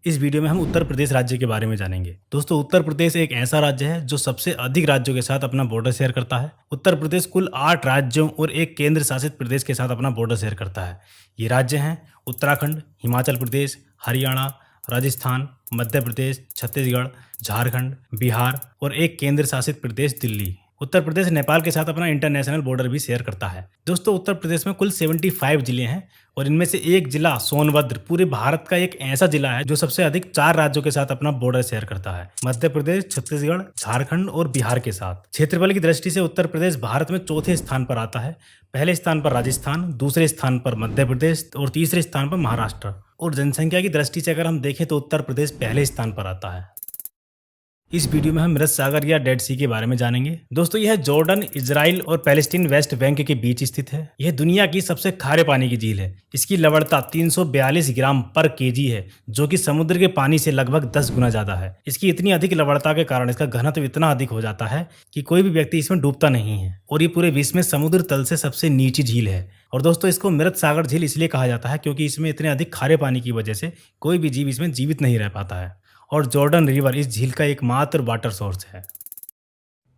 इस वीडियो में हम उत्तर प्रदेश राज्य के बारे में जानेंगे। दोस्तों उत्तर प्रदेश एक ऐसा राज्य है जो सबसे अधिक राज्यों के साथ अपना बॉर्डर शेयर करता है। उत्तर प्रदेश कुल 8 राज्यों और एक केंद्र शासित प्रदेश के साथ अपना बॉर्डर शेयर करता है। ये राज्य हैं उत्तराखंड, हिमाचल प्रदेश, हरियाणा, राजस्थान, मध्य प्रदेश, छत्तीसगढ़, झारखंड, बिहार और एक केंद्र शासित प्रदेश दिल्ली। उत्तर प्रदेश नेपाल के साथ अपना इंटरनेशनल बॉर्डर भी शेयर करता है। दोस्तों उत्तर प्रदेश में कुल 75 जिले हैं और इनमें से एक जिला सोनभद्र पूरे भारत का एक ऐसा जिला है जो सबसे अधिक 4 राज्यों के साथ अपना बॉर्डर शेयर करता है, मध्य प्रदेश, छत्तीसगढ़, झारखंड और बिहार के साथ। क्षेत्रफल की दृष्टि से उत्तर प्रदेश भारत में चौथे स्थान पर आता है। पहले स्थान पर राजस्थान, दूसरे स्थान पर मध्य प्रदेश और तीसरे स्थान पर महाराष्ट्र। और जनसंख्या की दृष्टि से अगर हम देखें तो उत्तर प्रदेश पहले स्थान पर आता है। इस वीडियो में हम मृत सागर या डेड सी के बारे में जानेंगे। दोस्तों यह जॉर्डन, इजराइल और पैलेस्टीन वेस्ट बैंक के बीच स्थित है। यह दुनिया की सबसे खारे पानी की झील है। इसकी लवणता 342 ग्राम पर केजी है, जो कि समुद्र के पानी से लगभग 10 गुना ज्यादा है। इसकी इतनी अधिक लवणता के कारण इसका घनत्व इतना अधिक हो जाता है कि कोई भी व्यक्ति इसमें डूबता नहीं है। और ये पूरे विश्व में समुद्र तल से सबसे नीची झील है। और दोस्तों इसको मृत सागर झील इसलिए कहा जाता है क्योंकि इसमें इतने अधिक खारे पानी की वजह से कोई भी जीव इसमें जीवित नहीं रह पाता है। और जॉर्डन रिवर इस झील का एकमात्र वाटर सोर्स है।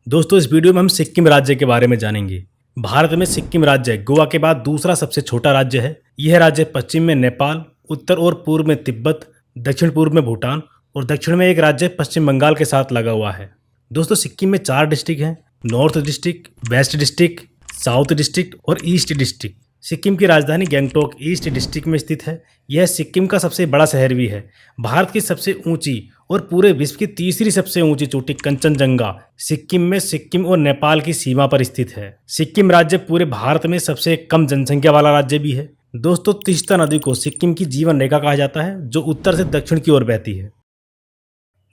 दोस्तों इस वीडियो में हम सिक्किम राज्य के बारे में जानेंगे। भारत में सिक्किम राज्य गोवा के बाद दूसरा सबसे छोटा राज्य है। यह राज्य पश्चिम में नेपाल, उत्तर और पूर्व में तिब्बत, दक्षिण पूर्व में भूटान और दक्षिण में एक राज्य पश्चिम बंगाल के साथ लगा हुआ है। दोस्तों सिक्किम में 4 डिस्ट्रिक्ट हैं। North district, waste district, south district और ईस्ट डिस्ट्रिक्ट। सिक्किम की राजधानी गैंगटोक ईस्ट डिस्ट्रिक्ट में स्थित है। यह सिक्किम का सबसे बड़ा शहर भी है। भारत की सबसे ऊंची और पूरे विश्व की तीसरी सबसे ऊंची चोटी कंचनजंगा सिक्किम में सिक्किम और नेपाल की सीमा पर स्थित है। सिक्किम राज्य पूरे भारत में सबसे कम जनसंख्या वाला राज्य भी है। दोस्तों, तीस्ता नदी को सिक्किम की जीवन रेखा कहा जाता है, जो उत्तर से दक्षिण की ओर बहती है।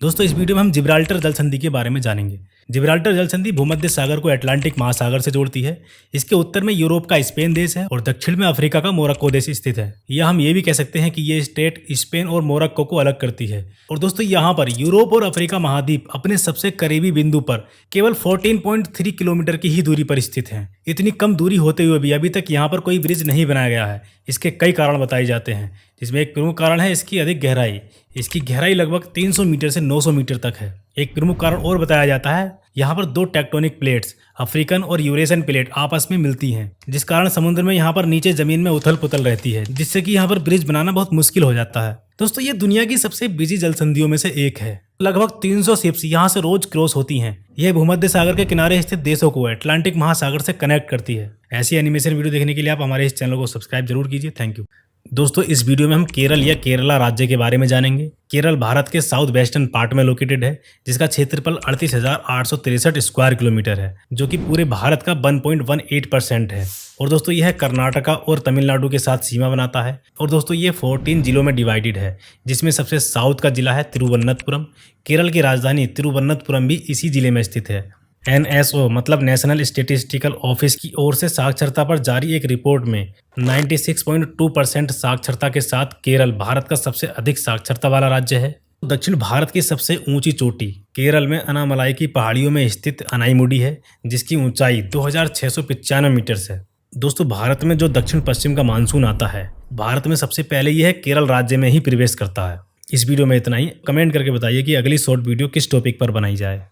दोस्तों, इस वीडियो में हम जिब्राल्टर जल संधि के बारे में जानेंगे। जिब्राल्टर जल संधि भूमध्य सागर को अटलांटिक महासागर से जोड़ती है। इसके उत्तर में यूरोप का स्पेन देश है और दक्षिण में अफ्रीका का मोरक्को देश स्थित है। या हम ये भी कह सकते हैं कि ये स्टेट स्पेन और मोरक्को को अलग करती है। और दोस्तों, यहाँ पर यूरोप और अफ्रीका महाद्वीप अपने सबसे करीबी बिंदु पर केवल 14.3 किलोमीटर की ही दूरी पर स्थित है। इतनी कम दूरी होते हुए भी अभी तक यहाँ पर कोई ब्रिज नहीं बनाया गया है। इसके कई कारण बताए जाते हैं, जिसमें एक प्रमुख कारण है इसकी अधिक गहराई। इसकी गहराई लगभग 300 मीटर से 900 मीटर तक है। एक प्रमुख कारण और बताया जाता है, यहाँ पर दो टेक्टोनिक प्लेट्स अफ्रीकन और यूरेशियन प्लेट आपस में मिलती हैं, जिस कारण समुद्र में यहाँ पर नीचे जमीन में उथल पुथल रहती है, जिससे कि यहाँ पर ब्रिज बनाना बहुत मुश्किल हो जाता है। दोस्तों, ये दुनिया की सबसे बिजी जल संधियों में से एक है। लगभग 300 शिप्स यहाँ से रोज क्रॉस होती हैं। यह भूमध्य सागर के किनारे स्थित देशों को अटलांटिक महासागर से कनेक्ट करती है। ऐसी एनिमेशन वीडियो देखने के लिए आप हमारे इस चैनल को सब्सक्राइब जरूर कीजिए। Thank you. दोस्तों, इस वीडियो में हम केरल या केरला राज्य के बारे में जानेंगे। केरल भारत के साउथ वेस्टर्न पार्ट में लोकेटेड है, जिसका क्षेत्रफल 38,863 स्क्वायर किलोमीटर है, जो कि पूरे भारत का 1.18% है। और दोस्तों, यह कर्नाटका और तमिलनाडु के साथ सीमा बनाता है। और दोस्तों, ये 14 जिलों में डिवाइडेड है, जिसमें सबसे साउथ का जिला है तिरुवनंतपुरम। केरल की राजधानी तिरुवनंतपुरम भी इसी जिले में स्थित है। NSO मतलब नेशनल स्टैटिस्टिकल ऑफिस की ओर से साक्षरता पर जारी एक रिपोर्ट में 96.2% साक्षरता के साथ केरल भारत का सबसे अधिक साक्षरता वाला राज्य है। दक्षिण भारत की सबसे ऊंची चोटी केरल में अनामलाई की पहाड़ियों में स्थित अनाईमुडी है, जिसकी ऊंचाई 2695 मीटर है। दोस्तों, भारत में जो दक्षिण पश्चिम का मानसून आता है, भारत में सबसे पहले यह केरल राज्य में ही प्रवेश करता है। इस वीडियो में इतना ही। कमेंट करके बताइए कि अगली शॉर्ट वीडियो किस टॉपिक पर बनाई जाए।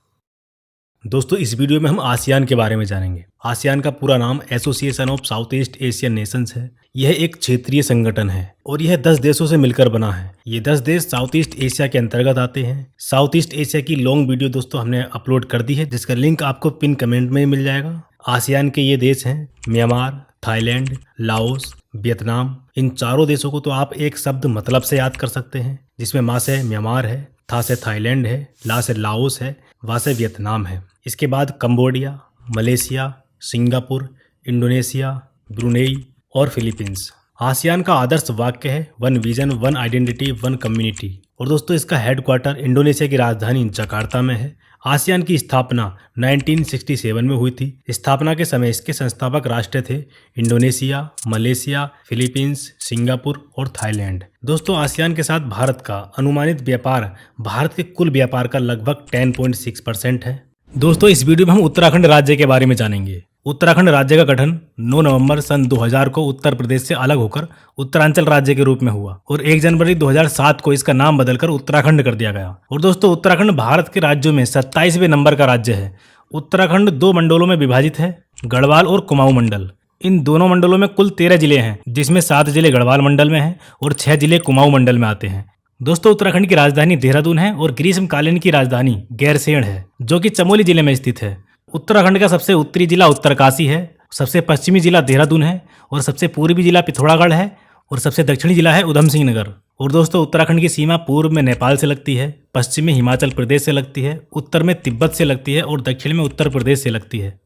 दोस्तों, इस वीडियो में हम आसियान के बारे में जानेंगे। आसियान का पूरा नाम association of south east Asian Nations है। यह एक क्षेत्रीय संगठन है और यह 10 देशों से मिलकर बना है। ये 10 देश साउथ ईस्ट एशिया के अंतर्गत आते हैं। साउथ ईस्ट एशिया की लॉन्ग वीडियो दोस्तों हमने अपलोड कर दी है, जिसका लिंक आपको पिन कमेंट में मिल जाएगा। आसियान के ये देश हैं म्यांमार, थाईलैंड, लाओस, वियतनाम। इन चारों देशों को तो आप एक शब्द मतलब से याद कर सकते हैं, जिसमें मा से म्यांमार है, था से थाईलैंड है, ला से लाओस है, वा से वियतनाम है। इसके बाद Cambodia, Malaysia, Singapore, Indonesia, Brunei और फिलीपींस। आसियान का आदर्श वाक्य है one vision, one identity, one community. और दोस्तों, इसका हेडक्वार्टर इंडोनेशिया की राजधानी जकार्ता में है। आसियान की स्थापना 1967 में हुई थी। स्थापना के समय इसके संस्थापक राष्ट्र थे इंडोनेशिया, मलेशिया, फिलीपींस, सिंगापुर और थाईलैंड। दोस्तों, आसियान के साथ भारत का अनुमानित व्यापार भारत के कुल व्यापार का लगभग 10.6% है। दोस्तों, इस वीडियो में हम उत्तराखंड राज्य के बारे में जानेंगे। उत्तराखंड राज्य का गठन 9 नवंबर सन 2000 को उत्तर प्रदेश से अलग होकर उत्तरांचल राज्य के रूप में हुआ और 1 जनवरी 2007 को इसका नाम बदलकर उत्तराखंड कर दिया गया। और दोस्तों, उत्तराखंड भारत के राज्यों में 27वें नंबर का राज्य है। उत्तराखंड 2 मंडलों में विभाजित है, गढ़वाल और कुमाऊं मंडल। इन दोनों मंडलों में कुल 13 जिले हैं, जिसमें 7 जिले गढ़वाल मंडल में हैं और 6 जिले कुमाऊं मंडल में आते हैं। दोस्तों, उत्तराखंड की राजधानी देहरादून है और ग्रीष्मकालीन की राजधानी गैरसैंण है, जो कि चमोली जिले में स्थित है। उत्तराखंड का सबसे उत्तरी जिला उत्तरकाशी है, सबसे पश्चिमी जिला देहरादून है और सबसे पूर्वी जिला पिथौरागढ़ है और सबसे दक्षिणी जिला है उधम सिंह नगर। और दोस्तों, उत्तराखंड की सीमा पूर्व में नेपाल से लगती है, पश्चिम में हिमाचल प्रदेश से लगती है, उत्तर में तिब्बत से लगती है और दक्षिण में उत्तर प्रदेश से लगती है।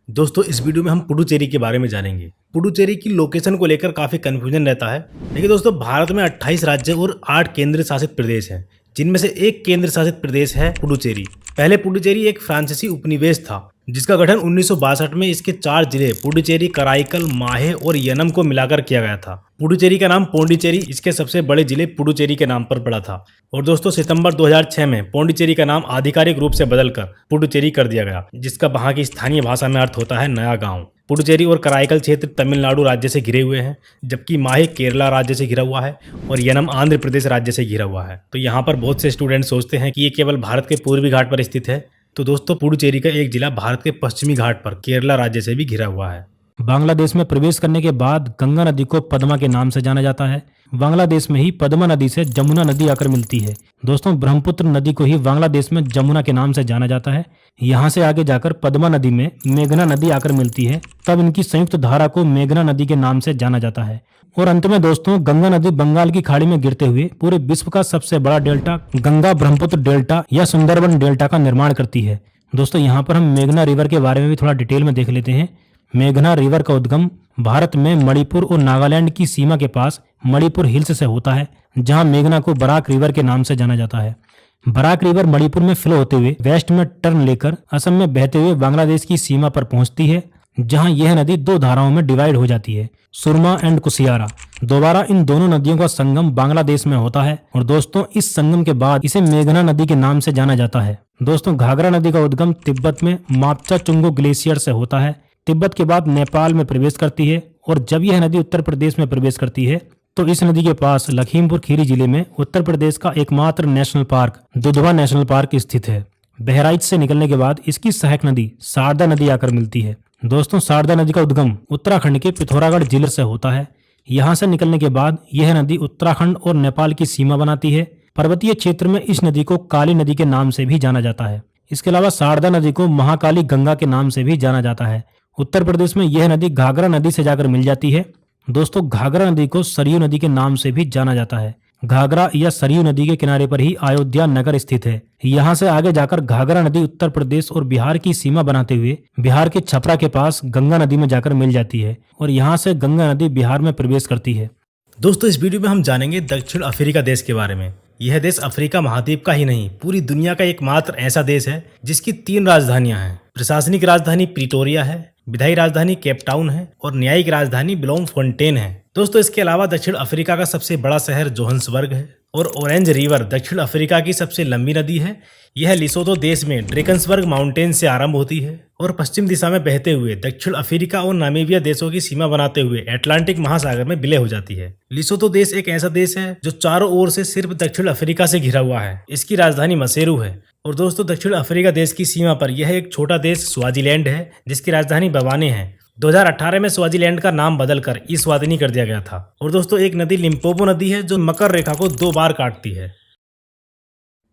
दोस्तों, इस वीडियो में हम पुडुचेरी के बारे में जानेंगे। पुडुचेरी की लोकेशन को लेकर काफी कंफ्यूजन रहता है। देखिए दोस्तों, भारत में 28 राज्य और 8 केंद्र शासित प्रदेश हैं, जिनमें से एक केंद्र शासित प्रदेश है पुडुचेरी। पहले पुडुचेरी एक फ्रांसीसी उपनिवेश था, जिसका गठन 1962 में इसके 4 जिले पुडुचेरी, कराईकल, माहे और यनम को मिलाकर किया गया था। पुडुचेरी का नाम पौंडीचेरी इसके सबसे बड़े जिले पुडुचेरी के नाम पर पड़ा था। और दोस्तों, सितंबर 2006 में पौंडीचेरी का नाम आधिकारिक रूप से बदलकर पुडुचेरी कर दिया गया, जिसका वहां की स्थानीय भाषा में अर्थ होता है नया गाँव। पुडुचेरी और कराईकल क्षेत्र तमिलनाडु राज्य से घिरे हुए हैं, जबकि माहे केरला राज्य से घिरा हुआ है और यनम आंध्र प्रदेश राज्य से घिरा हुआ है। तो यहाँ पर बहुत से स्टूडेंट सोचते हैं कि ये केवल भारत के पूर्वी घाट पर स्थित है। तो दोस्तों, पुडुचेरी का एक जिला भारत के पश्चिमी घाट पर केरला राज्य से भी घिरा हुआ है। बांग्लादेश में प्रवेश करने के बाद गंगा नदी को पद्मा के नाम से जाना जाता है। बांग्लादेश में ही पद्मा नदी से जमुना नदी आकर मिलती है। दोस्तों, ब्रह्मपुत्र नदी को ही बांग्लादेश में जमुना के नाम से जाना जाता है। यहाँ से आगे जाकर पद्मा नदी में मेघना नदी आकर मिलती है, तब इनकी संयुक्त धारा को मेघना नदी के नाम से जाना जाता है। और अंत में दोस्तों, गंगा नदी बंगाल की खाड़ी में गिरते हुए पूरे विश्व का सबसे बड़ा डेल्टा गंगा ब्रह्मपुत्र डेल्टा या सुंदरबन डेल्टा का निर्माण करती है। दोस्तों, यहाँ पर हम मेघना रिवर के बारे में भी थोड़ा डिटेल में देख लेते हैं। मेघना रिवर का उद्गम भारत में मणिपुर और नागालैंड की सीमा के पास मणिपुर हिल्स से होता है, जहां मेघना को बराक रिवर के नाम से जाना जाता है। बराक रिवर मणिपुर में फ्लो होते हुए वेस्ट में टर्न लेकर असम में बहते हुए बांग्लादेश की सीमा पर पहुंचती है, जहां यह नदी दो धाराओं में डिवाइड हो जाती है, सुरमा एंड कुसियारा। दोबारा इन दोनों नदियों का संगम बांग्लादेश में होता है और दोस्तों, इस संगम के बाद इसे मेघना नदी के नाम से जाना जाता है। दोस्तों, घाघरा नदी का उद्गम तिब्बत में मापचा चुंगो ग्लेशियर से होता है। तिब्बत के बाद नेपाल में प्रवेश करती है और जब यह नदी उत्तर प्रदेश में प्रवेश करती है तो इस नदी के पास लखीमपुर खीरी जिले में उत्तर प्रदेश का एकमात्र national park Dudhwa national park स्थित है। बहराइच से निकलने के बाद इसकी सहायक नदी शारदा नदी आकर मिलती है। दोस्तों, शारदा नदी का उद्गम उत्तराखंड के पिथौरागढ़ जिले से होता है। यहाँ से निकलने के बाद यह नदी उत्तराखंड और नेपाल की सीमा बनाती है। पर्वतीय क्षेत्र में इस नदी को काली नदी के नाम से भी जाना जाता है। इसके अलावा शारदा नदी को महाकाली गंगा के नाम से भी जाना जाता है। उत्तर प्रदेश में यह नदी घाघरा नदी से जाकर मिल जाती है। दोस्तों, घाघरा नदी को सरयू नदी के नाम से भी जाना जाता है। घाघरा या सरयू नदी के किनारे पर ही अयोध्या नगर स्थित है। यहाँ से आगे जाकर घाघरा नदी उत्तर प्रदेश और बिहार की सीमा बनाते हुए बिहार के छपरा के पास गंगा नदी में जाकर मिल जाती है और यहाँ से गंगा नदी बिहार में प्रवेश करती है। दोस्तों, इस वीडियो में हम जानेंगे दक्षिण अफ्रीका देश के बारे में। यह देश अफ्रीका महाद्वीप का ही नहीं, पूरी दुनिया का एकमात्र ऐसा देश है जिसकी 3 राजधानियां हैं। प्रशासनिक राजधानी प्रिटोरिया है, विधायी राजधानी केप टाउन है और न्यायिक राजधानी ब्लोमफोंटेन है। दोस्तों, इसके अलावा दक्षिण अफ्रीका का सबसे बड़ा शहर जोहान्सबर्ग है और ऑरेंज रिवर दक्षिण अफ्रीका की सबसे लंबी नदी है। यह लिसोतो देश में ड्रेकन्सबर्ग माउंटेन से आरंभ होती है और पश्चिम दिशा में बहते हुए दक्षिण अफ्रीका और नामीबिया देशों की सीमा बनाते हुए अटलांटिक महासागर में विलय हो जाती है। लिसोतो देश एक ऐसा देश है जो चारों ओर से सिर्फ दक्षिण अफ्रीका से घिरा हुआ है। इसकी राजधानी मसेरू है। और दोस्तों, दक्षिण अफ्रीका देश की सीमा पर यह एक छोटा देश स्वाजीलैंड है, जिसकी राजधानी बवाने है। 2018 में स्वाजीलैंड का नाम बदलकर ईस्वातिनी कर दिया गया था। और दोस्तों, एक नदी लिम्पोपो नदी है जो मकर रेखा को 2 बार काटती है।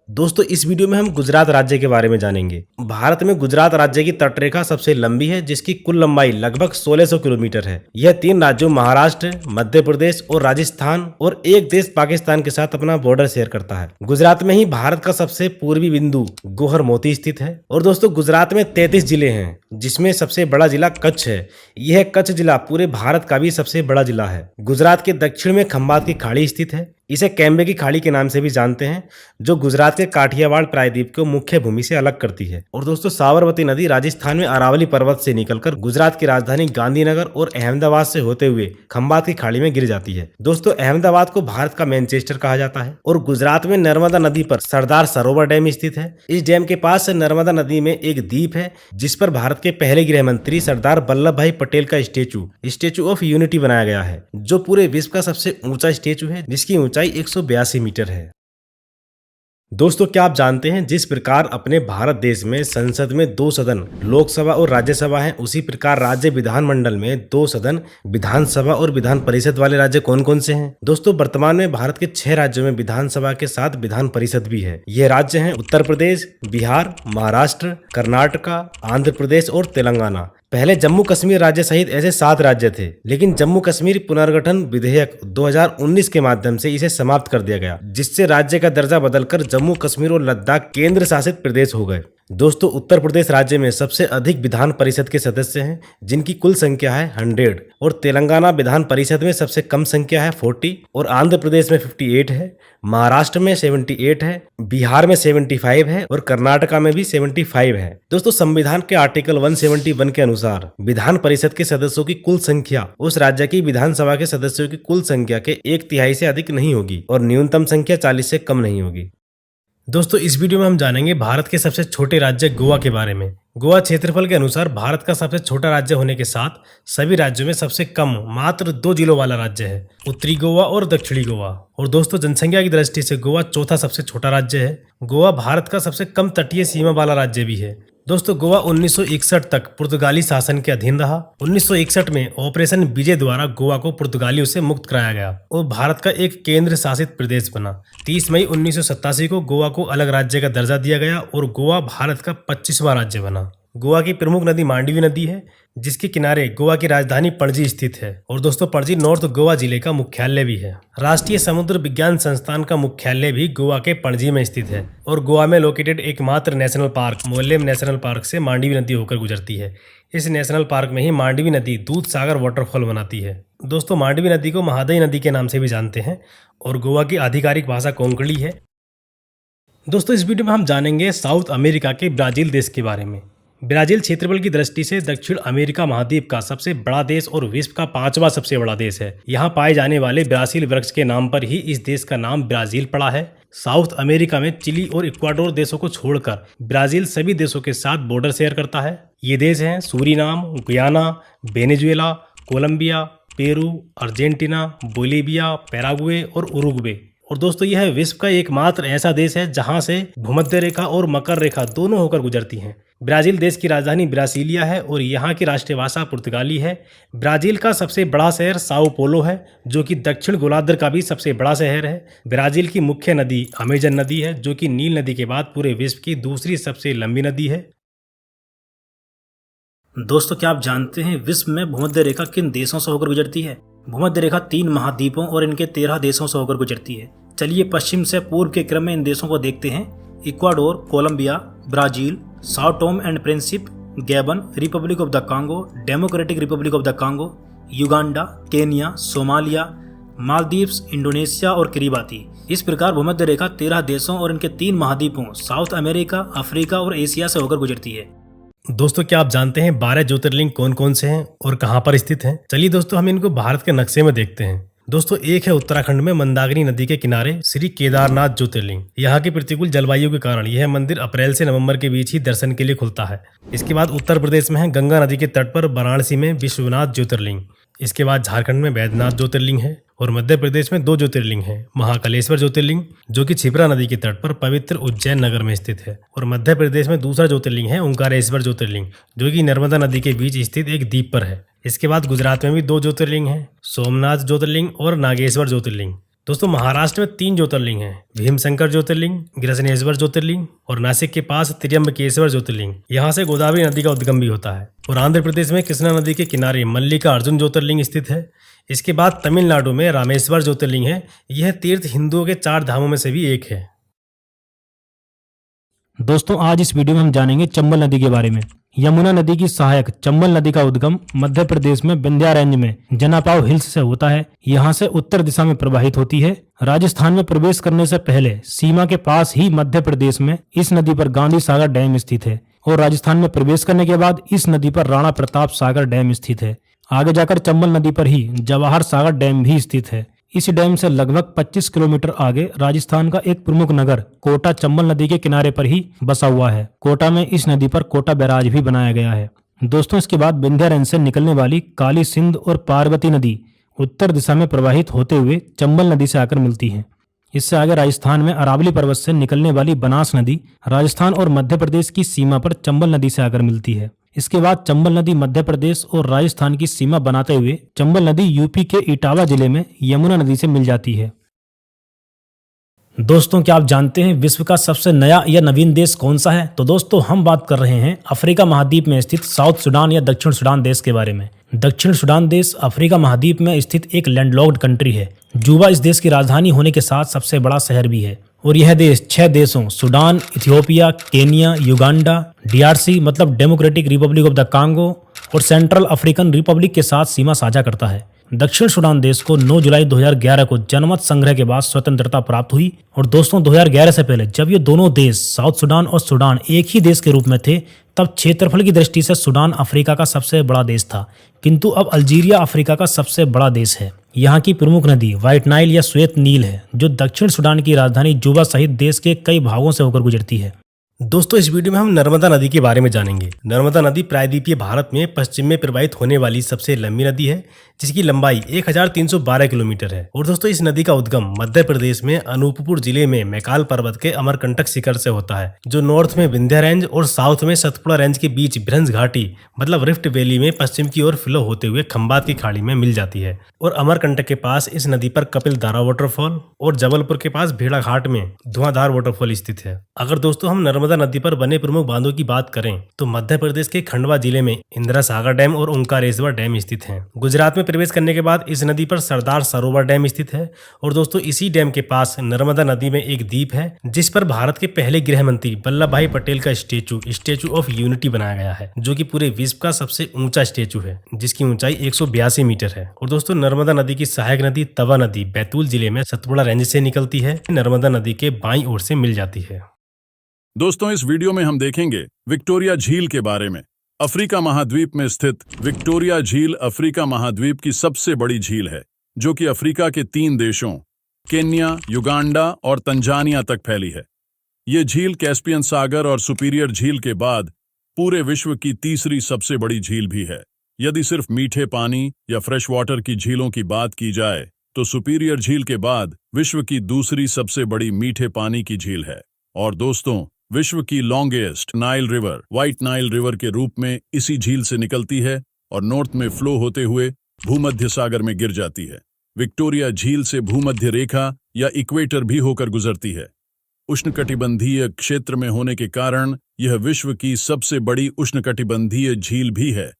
दोस्तों, इस वीडियो में हम गुजरात राज्य के बारे में जानेंगे। भारत में गुजरात राज्य की तटरेखा सबसे लंबी है, जिसकी कुल लंबाई लगभग 1600 किलोमीटर है। यह 3 राज्यों महाराष्ट्र, मध्य प्रदेश और राजस्थान और एक देश पाकिस्तान के साथ अपना बॉर्डर शेयर करता है। गुजरात में ही भारत का सबसे पूर्वी बिंदु गोहर मोती स्थित है। और दोस्तों, गुजरात में 33 जिले हैं, जिसमें सबसे बड़ा जिला कच्छ है। यह कच्छ जिला पूरे भारत का भी सबसे बड़ा जिला है। गुजरात के दक्षिण में खंबात की खाड़ी स्थित है। इसे कैम्बे की खाड़ी के नाम से भी जानते हैं, जो गुजरात के काठियावाड़ प्रायद्वीप को मुख्य भूमि से अलग करती है। और दोस्तों, साबरमती नदी राजस्थान में अरावली पर्वत से निकलकर गुजरात की राजधानी गांधीनगर और अहमदाबाद से होते हुए खंबात की खाड़ी में गिर जाती है। दोस्तों, अहमदाबाद को भारत का मैनचेस्टर कहा जाता है। और गुजरात में नर्मदा नदी पर सरदार सरोवर डैम स्थित है। इस डैम के पास से नर्मदा नदी में एक द्वीप है, जिस पर भारत के पहले गृह मंत्री सरदार वल्लभ भाई पटेल का स्टेचू ऑफ यूनिटी बनाया गया है, जो पूरे विश्व का सबसे ऊंचा स्टेचू है, जिसकी ऊंचाई 182 मीटर है। दोस्तों, क्या आप जानते हैं जिस प्रकार अपने भारत देश में संसद में 2 सदन लोकसभा और राज्यसभा हैं, उसी प्रकार राज्य विधानमंडल में 2 सदन विधानसभा और विधान परिषद वाले राज्य कौन कौन से हैं? दोस्तों, वर्तमान में भारत के 6 राज्यों में विधानसभा के साथ विधान परिषद भी है। ये राज्य हैं उत्तर प्रदेश, बिहार, महाराष्ट्र, कर्नाटका, आंध्र प्रदेश और तेलंगाना। पहले जम्मू कश्मीर राज्य सहित ऐसे 7 राज्य थे, लेकिन जम्मू कश्मीर पुनर्गठन विधेयक 2019 के माध्यम से इसे समाप्त कर दिया गया, जिससे राज्य का दर्जा बदलकर जम्मू कश्मीर और लद्दाख केंद्र शासित प्रदेश हो गए। दोस्तों, उत्तर प्रदेश राज्य में सबसे अधिक विधान परिषद के सदस्य हैं, जिनकी कुल संख्या है 100। और तेलंगाना विधान परिषद में सबसे कम संख्या है 40 और आंध्र प्रदेश में 58 है, महाराष्ट्र में 78 है, बिहार में 75 है और कर्नाटका में भी 75 है। दोस्तों, संविधान के आर्टिकल 171 के अनुसार विधान परिषद के सदस्यों की कुल संख्या उस राज्य की विधानसभा के सदस्यों की कुल संख्या के 1/3 से अधिक नहीं होगी और न्यूनतम संख्या 40 से कम नहीं होगी। दोस्तों, इस वीडियो में हम जानेंगे भारत के सबसे छोटे राज्य गोवा के बारे में। गोवा क्षेत्रफल के अनुसार भारत का सबसे छोटा राज्य होने के साथ सभी राज्यों में सबसे कम मात्र 2 जिलों वाला राज्य है, उत्तरी गोवा और दक्षिणी गोवा। और दोस्तों, जनसंख्या की दृष्टि से गोवा चौथा सबसे छोटा राज्य है। गोवा भारत का सबसे कम तटीय सीमा वाला राज्य भी है। दोस्तों गोवा 1961 तक पुर्तगाली शासन के अधीन रहा। 1961 में ऑपरेशन विजय द्वारा गोवा को पुर्तगालियों से मुक्त कराया गया और भारत का एक केंद्र शासित प्रदेश बना। 30 मई 1987 को गोवा को अलग राज्य का दर्जा दिया गया और गोवा भारत का 25वां राज्य बना। गोवा की प्रमुख नदी मांडवी नदी है, जिसके किनारे गोवा की राजधानी पणजी स्थित है और दोस्तों पणजी नॉर्थ गोवा जिले का मुख्यालय भी है। राष्ट्रीय समुद्र विज्ञान संस्थान का मुख्यालय भी गोवा के पणजी में स्थित है और गोवा में लोकेटेड एकमात्र national park Mollem national park से मांडवी नदी होकर गुजरती है। इस नेशनल पार्क में ही मांडवी नदी दूध सागर वाटरफॉल बनाती है। दोस्तों मांडवी नदी को महादई नदी के नाम से भी जानते हैं और गोवा की आधिकारिक भाषा कोंकणी है। दोस्तों इस वीडियो में हम जानेंगे साउथ अमेरिका के ब्राजील देश के बारे में। ब्राजील क्षेत्रफल की दृष्टि से दक्षिण अमेरिका महाद्वीप का सबसे बड़ा देश और विश्व का 5वां सबसे बड़ा देश है। यहाँ पाए जाने वाले ब्राजील वृक्ष के नाम पर ही इस देश का नाम ब्राजील पड़ा है। साउथ अमेरिका में चिली और इक्वाडोर देशों को छोड़कर ब्राजील सभी देशों के साथ बॉर्डर शेयर करता है। ये देश हैं Suriname, Guyana, Venezuela, Colombia, Peru, Argentina, Bolivia, Paraguay और उरुग्वे। और दोस्तों यह विश्व का एकमात्र ऐसा देश है जहां से भूमध्य रेखा और मकर रेखा दोनों होकर गुजरती हैं। ब्राजील देश की राजधानी ब्रासीलिया है और यहाँ की राष्ट्रीय भाषा पुर्तगाली है। ब्राजील का सबसे बड़ा शहर साओ पोलो है, जो कि दक्षिण गोलार्ध का भी सबसे बड़ा शहर है। ब्राजील की मुख्य नदी अमेजन नदी है, जो कि नील नदी के बाद पूरे विश्व की दूसरी सबसे लंबी नदी है। दोस्तों क्या आप जानते हैं विश्व में भूमध्य रेखा किन देशों से होकर गुजरती है? भूमध्य रेखा 3 महाद्वीपों और इनके 13 देशों से होकर गुजरती है। चलिए पश्चिम से पूर्व के क्रम में इन देशों को देखते हैं। Ecuador, Colombia, Brazil, Sao Tome and Principe, Gabon, Republic of the Congo, Democratic Republic of the Congo, Uganda, Kenya, Somalia, Maldives, Indonesia और किरिबाती। इस प्रकार भूमध्य रेखा 13 देशों और इनके 3 महाद्वीपों साउथ अमेरिका, अफ्रीका और एशिया से होकर गुजरती है। दोस्तों क्या आप जानते हैं 12 ज्योतिर्लिंग कौन कौन से हैं और कहां पर स्थित हैं? चलिए दोस्तों हम इनको भारत के नक्शे में देखते हैं। दोस्तों एक है उत्तराखंड में मंदाकिनी नदी के किनारे श्री केदारनाथ ज्योतिर्लिंग। यहाँ की प्रतिकूल जलवायु के कारण यह मंदिर अप्रैल से नवंबर के बीच ही दर्शन के लिए खुलता है। इसके बाद उत्तर प्रदेश में है गंगा नदी के तट पर वाराणसी में विश्वनाथ ज्योतिर्लिंग। इसके बाद झारखंड में बैद्यनाथ ज्योतिर्लिंग है और मध्य प्रदेश में 2 ज्योतिर्लिंग हैं, महाकालेश्वर ज्योतिर्लिंग जो कि क्षिप्रा नदी के तट पर पवित्र उज्जैन नगर में स्थित है, और मध्य प्रदेश में दूसरा ज्योतिर्लिंग है ओंकारेश्वर ज्योतिर्लिंग जो कि नर्मदा नदी के बीच स्थित एक द्वीप पर है। इसके बाद गुजरात में भी 2 ज्योतिर्लिंग हैं, सोमनाथ ज्योतिर्लिंग और नागेश्वर ज्योतिर्लिंग। दोस्तों महाराष्ट्र में 3 ज्योतिर्लिंग हैं, भीमशंकर ज्योतिर्लिंग, गिरसनेश्वर ज्योतिर्लिंग और नासिक के पास त्र्यंबकेश्वर ज्योतिर्लिंग। यहाँ से गोदावरी नदी का उद्गम भी होता है। और आंध्र प्रदेश में कृष्णा नदी के किनारे मल्लिका अर्जुन ज्योतिर्लिंग स्थित है। इसके बाद तमिलनाडु में रामेश्वर ज्योतिर्लिंग है। यह तीर्थ हिंदुओं के 4 धामों में से भी एक है। दोस्तों आज इस वीडियो में हम जानेंगे चंबल नदी के बारे में। यमुना नदी की सहायक चंबल नदी का उद्गम मध्य प्रदेश में विंध्या रेंज में जनापाव हिल्स से होता है। यहाँ से उत्तर दिशा में प्रवाहित होती है। राजस्थान में प्रवेश करने से पहले सीमा के पास ही मध्य प्रदेश में इस नदी पर गांधी सागर डैम स्थित है और राजस्थान में प्रवेश करने के बाद इस नदी पर राणा प्रताप सागर डैम स्थित है। आगे जाकर चंबल नदी पर ही जवाहर सागर डैम भी स्थित है। इस डैम से लगभग 25 किलोमीटर आगे राजस्थान का एक प्रमुख नगर कोटा चंबल नदी के किनारे पर ही बसा हुआ है। कोटा में इस नदी पर कोटा बैराज भी बनाया गया है। दोस्तों इसके बाद विंध्या रेंज से निकलने वाली काली सिंध और पार्वती नदी उत्तर दिशा में प्रवाहित होते हुए चंबल नदी से आकर मिलती है। इससे आगे राजस्थान में अरावली पर्वत से निकलने वाली बनास नदी राजस्थान और मध्य प्रदेश की सीमा पर चंबल नदी से आकर मिलती है। इसके बाद चंबल नदी मध्य प्रदेश और राजस्थान की सीमा बनाते हुए चंबल नदी यूपी के इटावा जिले में यमुना नदी से मिल जाती है। दोस्तों क्या आप जानते हैं विश्व का सबसे नया या नवीन देश कौन सा है? तो दोस्तों हम बात कर रहे हैं अफ्रीका महाद्वीप में स्थित साउथ सूडान या दक्षिण सूडान देश के बारे में। दक्षिण सूडान देश अफ्रीका महाद्वीप में स्थित एक लैंडलॉक्ड कंट्री है। जूबा इस देश की राजधानी होने के साथ सबसे बड़ा शहर भी है और यह देश 6 देशों Sudan, Ethiopia, Kenya, Uganda, DRC मतलब Democratic Republic of the Congo और सेंट्रल अफ्रीकन रिपब्लिक के साथ सीमा साझा करता है। दक्षिण सूडान देश को 9 जुलाई 2011 को जनमत संग्रह के बाद स्वतंत्रता प्राप्त हुई। और दोस्तों 2011 से पहले जब ये दोनों देश साउथ सूडान और सूडान एक ही देश के रूप में थे तब क्षेत्रफल की दृष्टि से सूडान अफ्रीका का सबसे बड़ा देश था, किंतु अब अल्जीरिया अफ्रीका का सबसे बड़ा देश है। यहाँ की प्रमुख नदी व्हाइट नाइल या श्वेत नील है जो दक्षिण सूडान की राजधानी जूबा सहित देश के कई भागों से होकर गुजरती है। दोस्तों इस वीडियो में हम नर्मदा नदी के बारे में जानेंगे। नर्मदा नदी प्रायद्वीपीय भारत में पश्चिम में प्रवाहित होने वाली सबसे लंबी नदी है, जिसकी लंबाई 1312 किलोमीटर है। और दोस्तों इस नदी का उद्गम मध्य प्रदेश में अनूपपुर जिले में मैकाल पर्वत के अमरकंटक शिखर से होता है, जो नॉर्थ में विंध्य रेंज और साउथ में सतपुड़ा रेंज के बीच भ्रंश घाटी मतलब रिफ्ट वैली में पश्चिम की ओर फ्लो होते हुए खंबात की खाड़ी में मिल जाती है। और अमरकंटक के पास इस नदी पर कपिल धारा वाटरफॉल और जबलपुर के पास भेड़ा घाट में धुआंधार वाटरफॉल स्थित है। अगर दोस्तों हम नर्मदा नदी पर बने प्रमुख बांधों की बात करें तो मध्य प्रदेश के खंडवा जिले में इंदिरा सागर डैम और ओंकारेश्वर डैम स्थित हैं। गुजरात में प्रवेश करने के बाद इस नदी पर सरदार सरोवर डैम स्थित है। और दोस्तों इसी डैम के पास नर्मदा नदी में एक द्वीप है, जिस पर भारत के पहले गृह मंत्री वल्लभ भाई पटेल का स्टेचू ऑफ यूनिटी बनाया गया है, जो कि पूरे विश्व का सबसे ऊंचा स्टेचू है, जिसकी ऊंचाई 182 मीटर है। और दोस्तों नर्मदा नदी की सहायक नदी तवा नदी बैतूल जिले में सतपुड़ा रेंज से निकलती है, नर्मदा नदी के बाईं ओर से मिल जाती है। दोस्तों इस वीडियो में हम देखेंगे विक्टोरिया झील के बारे में। अफ्रीका महाद्वीप में स्थित विक्टोरिया झील अफ्रीका महाद्वीप की सबसे बड़ी झील है, जो कि अफ्रीका के 3 देशों केन्या, युगांडा और तंजानिया तक फैली है। ये झील कैस्पियन सागर और सुपीरियर झील के बाद पूरे विश्व की तीसरी सबसे बड़ी झील भी है। यदि सिर्फ मीठे पानी या फ्रेश वाटर की झीलों की बात की जाए तो सुपीरियर झील के बाद विश्व की दूसरी सबसे बड़ी मीठे पानी की झील है। और दोस्तों विश्व की longest Nile river white Nile river के रूप में इसी झील से निकलती है और नॉर्थ में फ्लो होते हुए भूमध्य सागर में गिर जाती है। विक्टोरिया झील से भूमध्य रेखा या इक्वेटर भी होकर गुजरती है। उष्णकटिबंधीय क्षेत्र में होने के कारण यह विश्व की सबसे बड़ी उष्णकटिबंधीय झील भी है।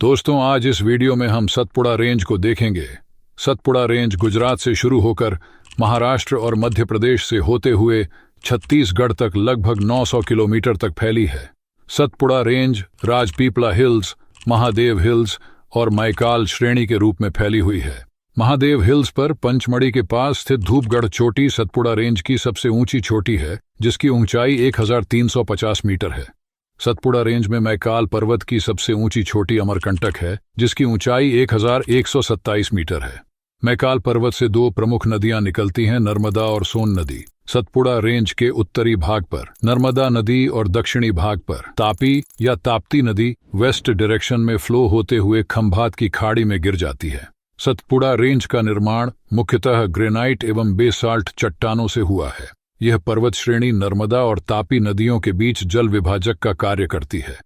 दोस्तों आज इस वीडियो में हम सतपुड़ा रेंज को देखेंगे। सतपुड़ा रेंज गुजरात से शुरू होकर महाराष्ट्र और मध्य प्रदेश से होते हुए छत्तीसगढ़ तक लगभग 900 किलोमीटर तक फैली है। Satpura range Rajpipla hills, Mahadev hills और मैकाल श्रेणी के रूप में फैली हुई है। महादेव हिल्स पर पंचमढ़ी के पास स्थित धूपगढ़ चोटी सतपुड़ा रेंज की सबसे ऊंची चोटी है, जिसकी ऊंचाई 1350 मीटर है। सतपुड़ा रेंज में मैकाल पर्वत की सबसे ऊंची चोटी अमरकंटक है, जिसकी ऊंचाई 1127 मीटर है। मैकाल पर्वत से 2 प्रमुख नदियां निकलती हैं, नर्मदा और सोन नदी। सतपुड़ा रेंज के उत्तरी भाग पर नर्मदा नदी और दक्षिणी भाग पर तापी या ताप्ती नदी वेस्ट डायरेक्शन में फ्लो होते हुए खंभात की खाड़ी में गिर जाती है। सतपुड़ा रेंज का निर्माण मुख्यतः ग्रेनाइट एवं बेसाल्ट चट्टानों से हुआ है। यह पर्वत श्रेणी नर्मदा और तापी नदियों के बीच जल विभाजक का कार्य करती है।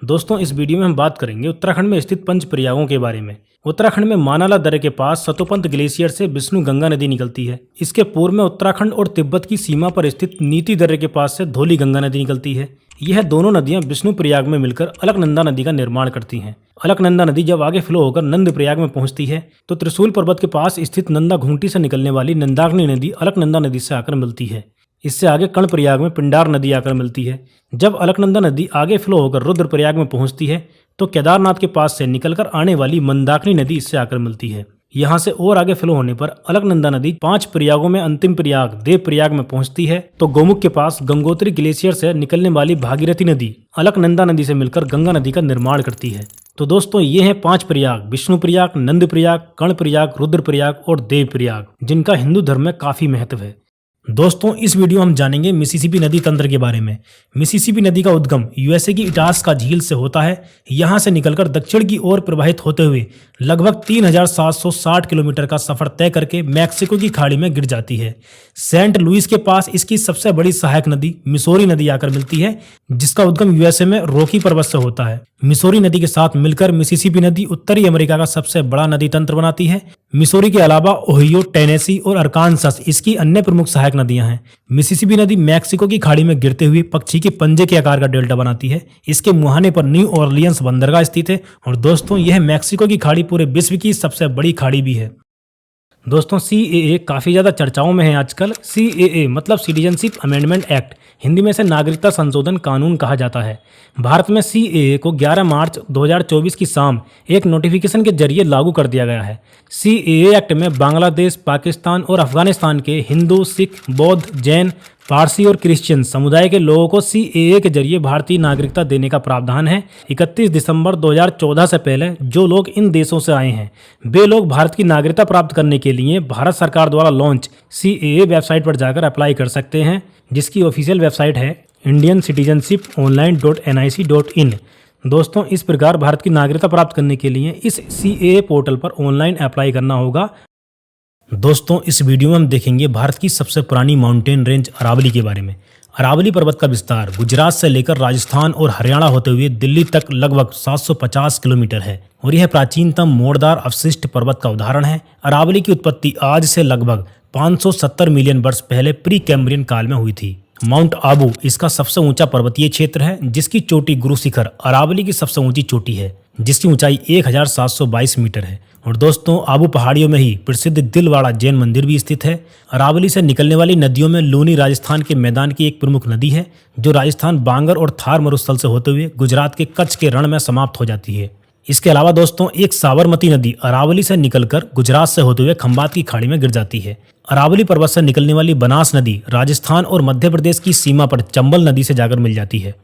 दोस्तों इस वीडियो में हम बात करेंगे उत्तराखंड में स्थित पंच प्रयागों के बारे में। उत्तराखंड में मानाला दर्रे के पास सतोपंत ग्लेशियर से विष्णु गंगा नदी निकलती है। इसके पूर्व में उत्तराखंड और तिब्बत की सीमा पर स्थित नीति दर्रे के पास से धौली गंगा नदी निकलती है। यह दोनों नदियां विष्णु प्रयाग में मिलकर अलकनंदा नदी का निर्माण करती हैं। अलकनंदा नदी जब आगे फ्लो होकर नंद प्रयाग में पहुंचती है तो त्रिशूल पर्वत के पास स्थित नंदा घूंटी से निकलने वाली नंदाग्नि नदी अलकनंदा नदी से आकर मिलती है। इससे आगे कर्णप्रयाग में पिंडार नदी आकर मिलती है। जब अलकनंदा नदी आगे फ्लो होकर रुद्रप्रयाग में पहुंचती है तो केदारनाथ के पास से निकलकर आने वाली मंदाकिनी नदी इससे आकर मिलती है। यहाँ से और आगे फ्लो होने पर अलकनंदा नदी 5 प्रयागों में अंतिम प्रयाग देव प्रयाग में पहुंचती है तो गोमुख के पास गंगोत्री ग्लेशियर से निकलने वाली भागीरथी नदी अलकनंदा नदी से मिलकर गंगा नदी का निर्माण करती है। तो दोस्तों ये हैं 5 प्रयाग, विष्णु प्रयाग, नंद प्रयाग, कर्ण प्रयाग, रुद्र प्रयाग और देव प्रयाग, जिनका हिंदू धर्म में काफी महत्व है। दोस्तों इस वीडियो हम जानेंगे मिसिसिपी नदी तंत्र के बारे में। मिसिसिपी नदी का उद्गम यूएसए की इटास्का झील से होता है। यहाँ से निकलकर दक्षिण की ओर प्रवाहित होते हुए लगभग 3760 किलोमीटर का सफर तय करके मैक्सिको की खाड़ी में गिर जाती है। सेंट लुइस के पास इसकी सबसे बड़ी सहायक नदी मिसौरी नदी आकर मिलती है, जिसका उद्गम यूएसए में रॉकी पर्वत से होता है। मिसौरी नदी के साथ मिलकर मिसिसिपी नदी उत्तरी अमेरिका का सबसे बड़ा नदी तंत्र बनाती है। मिसौरी के अलावा ओहियो, टेनेसी और अरकानसास इसकी अन्य प्रमुख सहायक नदियां हैं। मिसिसिपी नदी मैक्सिको की खाड़ी में गिरते हुए पक्षी के पंजे के आकार का डेल्टा बनाती है। इसके मुहाने पर न्यू ऑरलियंस बंदरगाह स्थित है। और दोस्तों यह मैक्सिको की खाड़ी पूरे विश्व की सबसे बड़ी खाड़ी भी है। दोस्तों CAA काफ़ी ज़्यादा चर्चाओं में है आजकल। CAA मतलब सिटीजनशिप अमेंडमेंट एक्ट, हिंदी में से नागरिकता संशोधन कानून कहा जाता है। भारत में CAA को 11 मार्च 2024 की शाम एक नोटिफिकेशन के जरिए लागू कर दिया गया है। CAA एक्ट में बांग्लादेश, पाकिस्तान और अफगानिस्तान के हिंदू, सिख, बौद्ध, जैन, पारसी और क्रिश्चियन समुदाय के लोगों को CAA के जरिए भारतीय नागरिकता देने का प्रावधान है। 31 दिसंबर 2014 से पहले जो लोग इन देशों से आए हैं वे लोग भारत की नागरिकता प्राप्त करने के लिए भारत सरकार द्वारा लॉन्च CAA वेबसाइट पर जाकर अप्लाई कर सकते हैं, जिसकी ऑफिशियल वेबसाइट है indiancitizenship.online.nic.in। दोस्तों, इस प्रकार भारत की नागरिकता प्राप्त करने के लिए इस CAA पोर्टल पर ऑनलाइन अप्लाई करना होगा। दोस्तों, इस वीडियो में हम देखेंगे भारत की सबसे पुरानी माउंटेन रेंज अरावली के बारे में। अरावली पर्वत का विस्तार गुजरात से लेकर राजस्थान और हरियाणा होते हुए दिल्ली तक लगभग 750 किलोमीटर है और यह प्राचीनतम मोड़दार अवशिष्ट पर्वत का उदाहरण है। अरावली की उत्पत्ति आज से लगभग 570 मिलियन वर्ष पहले प्री कैम्ब्रियन काल में हुई थी। माउंट आबू इसका सबसे ऊंचा पर्वतीय क्षेत्र है, जिसकी चोटी गुरु शिखर अरावली की सबसे ऊंची चोटी है, जिसकी ऊंचाई 1722 मीटर है। और दोस्तों, आबू पहाड़ियों में ही प्रसिद्ध दिलवाड़ा जैन मंदिर भी स्थित है। अरावली से निकलने वाली नदियों में लूनी राजस्थान के मैदान की एक प्रमुख नदी है, जो राजस्थान बांगर और थार मरुस्थल से होते हुए गुजरात के कच्छ के रण में समाप्त हो जाती है। इसके अलावा दोस्तों, एक साबरमती नदी अरावली से निकलकर गुजरात से होते हुए खंभात की खाड़ी में गिर जाती है। अरावली पर्वत से निकलने वाली बनास नदी राजस्थान और मध्य प्रदेश की सीमा पर चंबल नदी से जाकर मिल जाती है।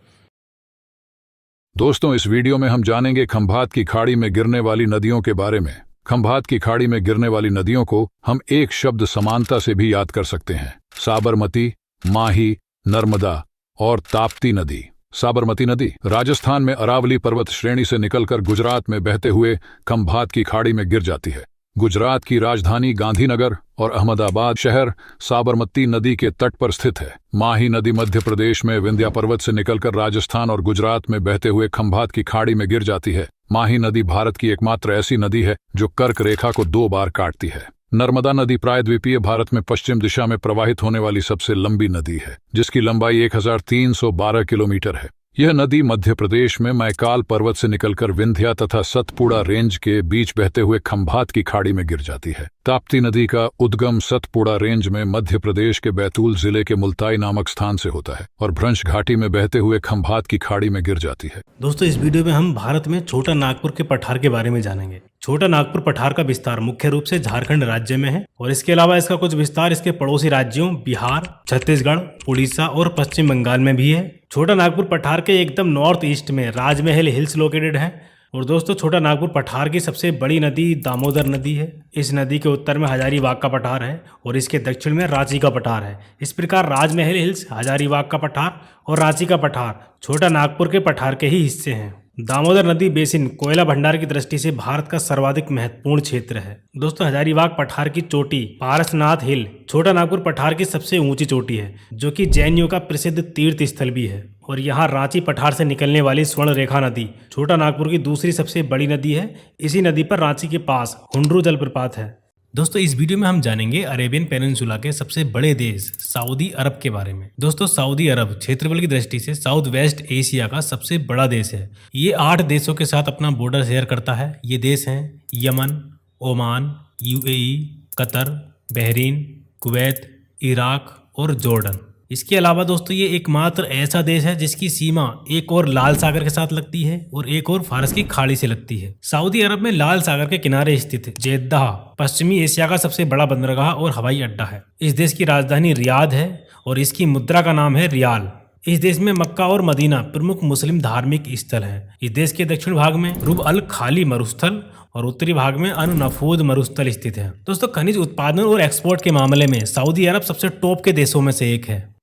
दोस्तों, इस वीडियो में हम जानेंगे खंभात की खाड़ी में गिरने वाली नदियों के बारे में। खंभात की खाड़ी में गिरने वाली नदियों को हम एक शब्द समानता से भी याद कर सकते हैं: साबरमती, माही, नर्मदा और ताप्ती नदी। साबरमती नदी राजस्थान में अरावली पर्वत श्रेणी से निकलकर गुजरात में बहते हुए खंभात की खाड़ी में गिर जाती है। गुजरात की राजधानी गांधीनगर और अहमदाबाद शहर साबरमती नदी के तट पर स्थित है। माही नदी मध्य प्रदेश में विंध्या पर्वत से निकलकर राजस्थान और गुजरात में बहते हुए खंभात की खाड़ी में गिर जाती है। माही नदी भारत की एकमात्र ऐसी नदी है जो कर्क रेखा को 2 बार काटती है। नर्मदा नदी प्रायद्वीपीय भारत में पश्चिम दिशा में प्रवाहित होने वाली सबसे लंबी नदी है, जिसकी लंबाई 1312 किलोमीटर है। यह नदी मध्य प्रदेश में मैकाल पर्वत से निकलकर विंध्या तथा सतपुड़ा रेंज के बीच बहते हुए खंभात की खाड़ी में गिर जाती है। ताप्ती नदी का उद्गम सतपुड़ा रेंज में मध्य प्रदेश के बैतूल जिले के मुल्ताई नामक स्थान से होता है और भ्रंश घाटी में बहते हुए खंभात की खाड़ी में गिर जाती है। दोस्तों, इस वीडियो में हम भारत में छोटा नागपुर के पठार के बारे में जानेंगे। छोटा नागपुर पठार का विस्तार मुख्य रूप से झारखंड राज्य में है और इसके अलावा इसका कुछ विस्तार इसके पड़ोसी राज्यों बिहार, छत्तीसगढ़, उड़ीसा और पश्चिम बंगाल में भी है। छोटा नागपुर पठार के एकदम नॉर्थ ईस्ट में राजमहल हिल्स लोकेटेड है। और दोस्तों, छोटा नागपुर पठार की सबसे बड़ी नदी दामोदर नदी है। इस नदी के उत्तर में हजारीबाग का पठार है और इसके दक्षिण में रांची का पठार है। इस प्रकार राजमहल हिल्स, हजारीबाग का पठार और रांची का पठार छोटा नागपुर के पठार के ही हिस्से हैं। दामोदर नदी बेसिन कोयला भंडार की दृष्टि से भारत का सर्वाधिक महत्वपूर्ण क्षेत्र है। दोस्तों, हजारीबाग पठार की चोटी पारसनाथ हिल छोटा नागपुर पठार की सबसे ऊंची चोटी है, जो कि जैनियों का प्रसिद्ध तीर्थ स्थल भी है। और यहाँ रांची पठार से निकलने वाली स्वर्ण रेखा नदी छोटा नागपुर की दूसरी सबसे बड़ी नदी है। इसी नदी पर रांची के पास हुंड्रू जलप्रपात है। दोस्तों, इस वीडियो में हम जानेंगे अरेबियन पेनिनसुला के सबसे बड़े देश सऊदी अरब के बारे में। दोस्तों, सऊदी अरब क्षेत्रफल की दृष्टि से साउथ वेस्ट एशिया का सबसे बड़ा देश है। ये 8 देशों के साथ अपना बॉर्डर शेयर करता है। ये देश हैं Yemen, Oman, UAE, Qatar, Bahrain, Kuwait, Iraq और जॉर्डन। इसके अलावा दोस्तों, ये एकमात्र ऐसा देश है जिसकी सीमा एक और लाल सागर के साथ लगती है और एक और फारस की खाड़ी से लगती है। सऊदी अरब में लाल सागर के किनारे स्थित जेद्दाह पश्चिमी एशिया का सबसे बड़ा बंदरगाह और हवाई अड्डा है। इस देश की राजधानी रियाद है और इसकी मुद्रा का नाम है रियाल। इस देश में मक्का और मदीना प्रमुख मुस्लिम धार्मिक स्थल हैं। इस देश के दक्षिण भाग में रुब अल खाली मरुस्थल और उत्तरी भाग में अन नफूद मरुस्थल स्थित है। दोस्तों, खनिज उत्पादन और एक्सपोर्ट के मामले में सऊदी अरब सबसे टॉप के देशों में से एक है।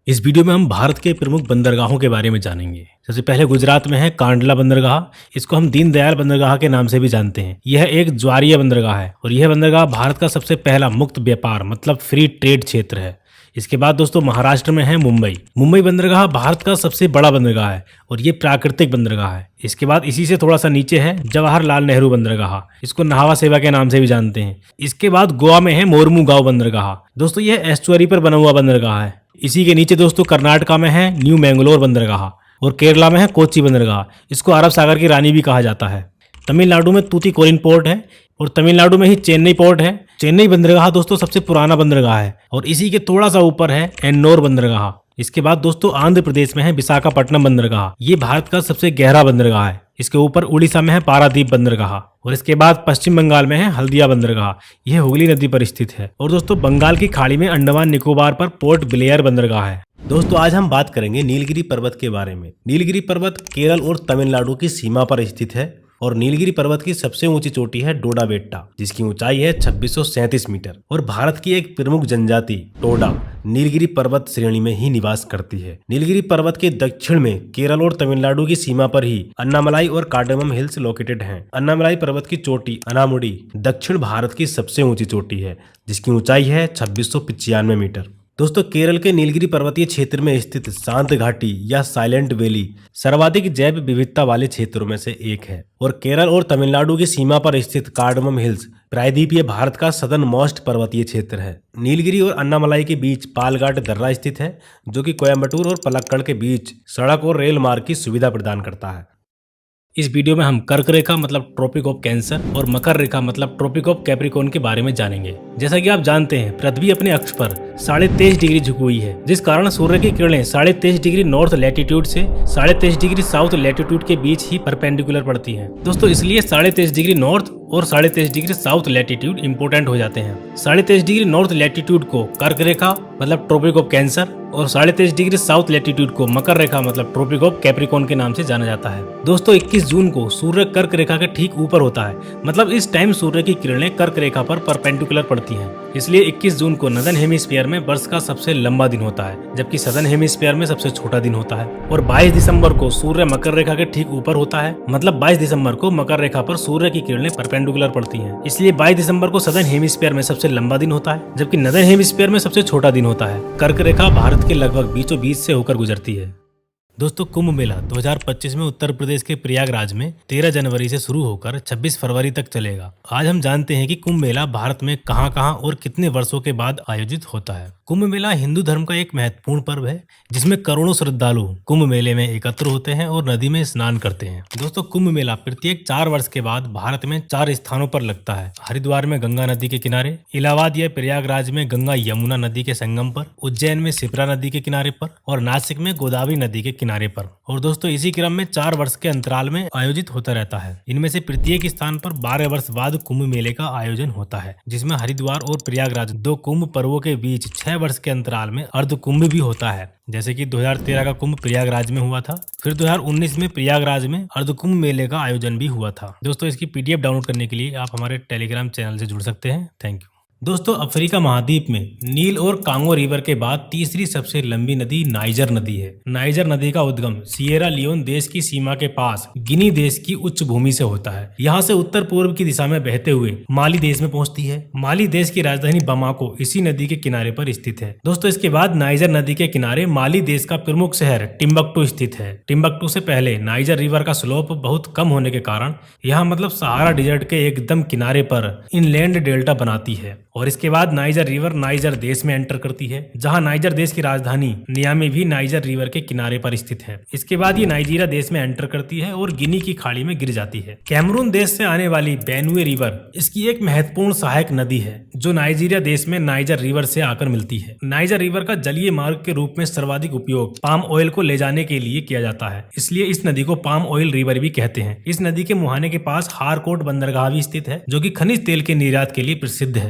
इस वीडियो में हम भारत के प्रमुख बंदरगाहों के बारे में जानेंगे। सबसे पहले गुजरात में है कांडला बंदरगाह। इसको हम दीनदयाल बंदरगाह के नाम से भी जानते हैं। यह एक ज्वारीय बंदरगाह है और यह बंदरगाह भारत का सबसे पहला मुक्त व्यापार मतलब फ्री ट्रेड क्षेत्र है। इसके बाद दोस्तों, महाराष्ट्र में है मुंबई। मुंबई बंदरगाह भारत का सबसे बड़ा बंदरगाह है और ये प्राकृतिक बंदरगाह है। इसके बाद इसी से थोड़ा सा नीचे है जवाहरलाल नेहरू बंदरगाह। इसको नाहवा सेवा के नाम से भी जानते हैं। इसके बाद गोवा में है मोरमुगांव बंदरगाह। दोस्तों, यह एस्चुअरी पर बना हुआ बंदरगाह है। इसी के नीचे दोस्तों कर्नाटका में है न्यू मैंगलोर बंदरगाह और केरला में है कोच्चि बंदरगाह। इसको अरब सागर की रानी भी कहा जाता है। तमिलनाडु में तूतीकोरिन पोर्ट है और तमिलनाडु में ही चेन्नई पोर्ट है। चेन्नई बंदरगाह दोस्तों सबसे पुराना बंदरगाह है और इसी के थोड़ा सा ऊपर है एन्नोर बंदरगाह। इसके बाद दोस्तों आंध्र प्रदेश में है विशाखापट्टनम बंदरगाह। ये भारत का सबसे गहरा बंदरगाह है। इसके ऊपर उड़ीसा में है पारादीप बंदरगाह और इसके बाद पश्चिम बंगाल में है हल्दिया बंदरगाह। यह हुगली नदी पर स्थित है। और दोस्तों बंगाल की खाड़ी में अंडमान निकोबार पर पोर्ट ब्लेयर बंदरगाह है। दोस्तों आज हम बात करेंगे नीलगिरी पर्वत के बारे में। नीलगिरी पर्वत केरल और तमिलनाडु की सीमा पर स्थित है और नीलगिरी पर्वत की सबसे ऊंची चोटी है डोडा बेट्टा, जिसकी ऊंचाई है 2637 मीटर। और भारत की एक प्रमुख जनजाति टोडा नीलगिरी पर्वत श्रेणी में ही निवास करती है। नीलगिरी पर्वत के दक्षिण में केरल और तमिलनाडु की सीमा पर ही अन्नामलाई और कार्डेमम हिल्स लोकेटेड हैं। अन्नामलाई पर्वत की चोटी अनामुडी दक्षिण भारत की सबसे ऊंची चोटी है, जिसकी ऊंचाई है 2695 मीटर। दोस्तों केरल के नीलगिरी पर्वतीय क्षेत्र में स्थित शांत घाटी या साइलेंट वैली सर्वाधिक जैव विविधता वाले क्षेत्रों में से एक है। और केरल और तमिलनाडु की सीमा पर स्थित कार्डमम हिल्स प्रायद्वीपीय भारत का सदर्न मोस्ट पर्वतीय क्षेत्र है। नीलगिरी और अन्नामलाई के बीच पालघाट दर्रा स्थित है, जो कि कोयम्बटूर और पलक्कड़ के बीच सड़क और रेल मार्ग की सुविधा प्रदान करता है। इस वीडियो में हम कर्क रेखा मतलब ट्रॉपिक ऑफ कैंसर और मकर रेखा मतलब ट्रॉपिक ऑफ कैप्रिकॉर्न के बारे में जानेंगे। जैसा कि आप जानते हैं पृथ्वी अपने अक्ष पर 23.5 डिग्री झुकी हुई है, जिस कारण सूर्य की किरणें 23.5 डिग्री नॉर्थ लैटिट्यूड से 23.5 डिग्री साउथ लैटिट्यूड के बीच ही परपेंडिकुलर पड़ती हैं। दोस्तों इसलिए 23.5 डिग्री नॉर्थ और 23.5 डिग्री साउथ लैटिट्यूड इंपोर्टेंट हो जाते हैं। 23.5 डिग्री नॉर्थ लैटिट्यूड को कर्क रेखा मतलब ट्रॉपिक ऑफ कैंसर और 23.5 डिग्री साउथ लैटिट्यूड को मकर रेखा मतलब ट्रॉपिक ऑफ कैप्रिकॉर्न के नाम से जाना जाता है। दोस्तों 21 जून को सूर्य कर्क रेखा के ठीक ऊपर होता है, मतलब इस टाइम सूर्य की किरणें कर्क रेखा पर परपेंडिकुलर पड़ती हैं। इसलिए 21 जून को नदर्न हेमिस्फीयर में वर्ष का सबसे लंबा दिन होता है, जबकि सदर्न हेमिस्फीयर में सबसे छोटा दिन होता है। और 22 दिसंबर को सूर्य मकर रेखा के ठीक ऊपर होता है, मतलब 22 दिसंबर को मकर रेखा पर सूर्य की किरणें परपेंडिकुलर पड़ती हैं। इसलिए 22 दिसंबर को सदर्न हेमिस्फीयर में सबसे लंबा दिन होता है, जबकि नदर्न हेमिस्फीयर में सबसे छोटा दिन होता है। कर्क रेखा भारत के लगभग बीचों बीच से होकर गुजरती है। दोस्तों कुंभ मेला 2025 में उत्तर प्रदेश के प्रयागराज में 13 जनवरी से शुरू होकर 26 फरवरी तक चलेगा। आज हम जानते हैं कि कुंभ मेला भारत में कहां-कहां और कितने वर्षों के बाद आयोजित होता है। कुंभ मेला हिंदू धर्म का एक महत्वपूर्ण पर्व है, जिसमें करोड़ों श्रद्धालु कुंभ मेले में एकत्र होते हैं और नदी में स्नान करते हैं। दोस्तों कुंभ मेला प्रत्येक 4 वर्ष के बाद भारत में 4 स्थानों पर लगता है। हरिद्वार में गंगा नदी के किनारे, इलाहाबाद या प्रयागराज में गंगा यमुना नदी के संगम पर, उज्जैन में शिप्रा नदी के किनारे पर और नासिक में गोदावरी नदी के किनारे पर। और दोस्तों इसी क्रम में 4 वर्ष के अंतराल में आयोजित होता रहता है। इनमें से प्रत्येक स्थान पर 12 वर्ष बाद कुंभ मेले का आयोजन होता है, जिसमें हरिद्वार और प्रयागराज 2 कुंभ पर्वों के बीच 6 वर्ष के अंतराल में अर्ध कुंभ भी होता है। जैसे कि 2013 का कुंभ प्रयागराज में हुआ था, फिर 2019 में प्रयागराज में अर्ध कुंभ मेले का आयोजन भी हुआ था। दोस्तों इसकी पीडीएफ डाउनलोड करने के लिए आप हमारे टेलीग्राम चैनल से जुड़ सकते हैं। Thank you. दोस्तों अफ्रीका महाद्वीप में नील और कांगो रिवर के बाद तीसरी सबसे लंबी नदी नाइजर नदी है। नाइजर नदी का उद्गम सिएरा लियोन देश की सीमा के पास गिनी देश की उच्च भूमि से होता है। यहाँ से उत्तर पूर्व की दिशा में बहते हुए माली देश में पहुंचती है। माली देश की राजधानी बमाको इसी नदी के किनारे पर स्थित है। दोस्तों इसके बाद नाइजर नदी के किनारे माली देश का प्रमुख शहर टिम्बकटू स्थित है। टिम्बकटू से पहले नाइजर रिवर का स्लोप बहुत कम होने के कारण यहाँ मतलब सहारा डिजर्ट के एकदम किनारे पर इनलैंड डेल्टा बनाती है। और इसके बाद नाइजर रिवर नाइजर देश में एंटर करती है, जहां नाइजर देश की राजधानी नियामी भी नाइजर रिवर के किनारे पर स्थित है। इसके बाद ये नाइजीरिया देश में एंटर करती है और गिनी की खाड़ी में गिर जाती है। कैमरून देश से आने वाली बेनुए रिवर इसकी एक महत्वपूर्ण सहायक नदी है, जो नाइजीरिया देश में नाइजर रिवर से आकर मिलती है। नाइजर रिवर का जलीय मार्ग के रूप में सर्वाधिक उपयोग पाम ऑयल को ले जाने के लिए किया जाता है, इसलिए इस नदी को पाम ऑयल रिवर भी कहते हैं। इस नदी के मुहाने के पास हारकोट बंदरगाह भी स्थित है, जो कि खनिज तेल के निर्यात के लिए प्रसिद्ध है।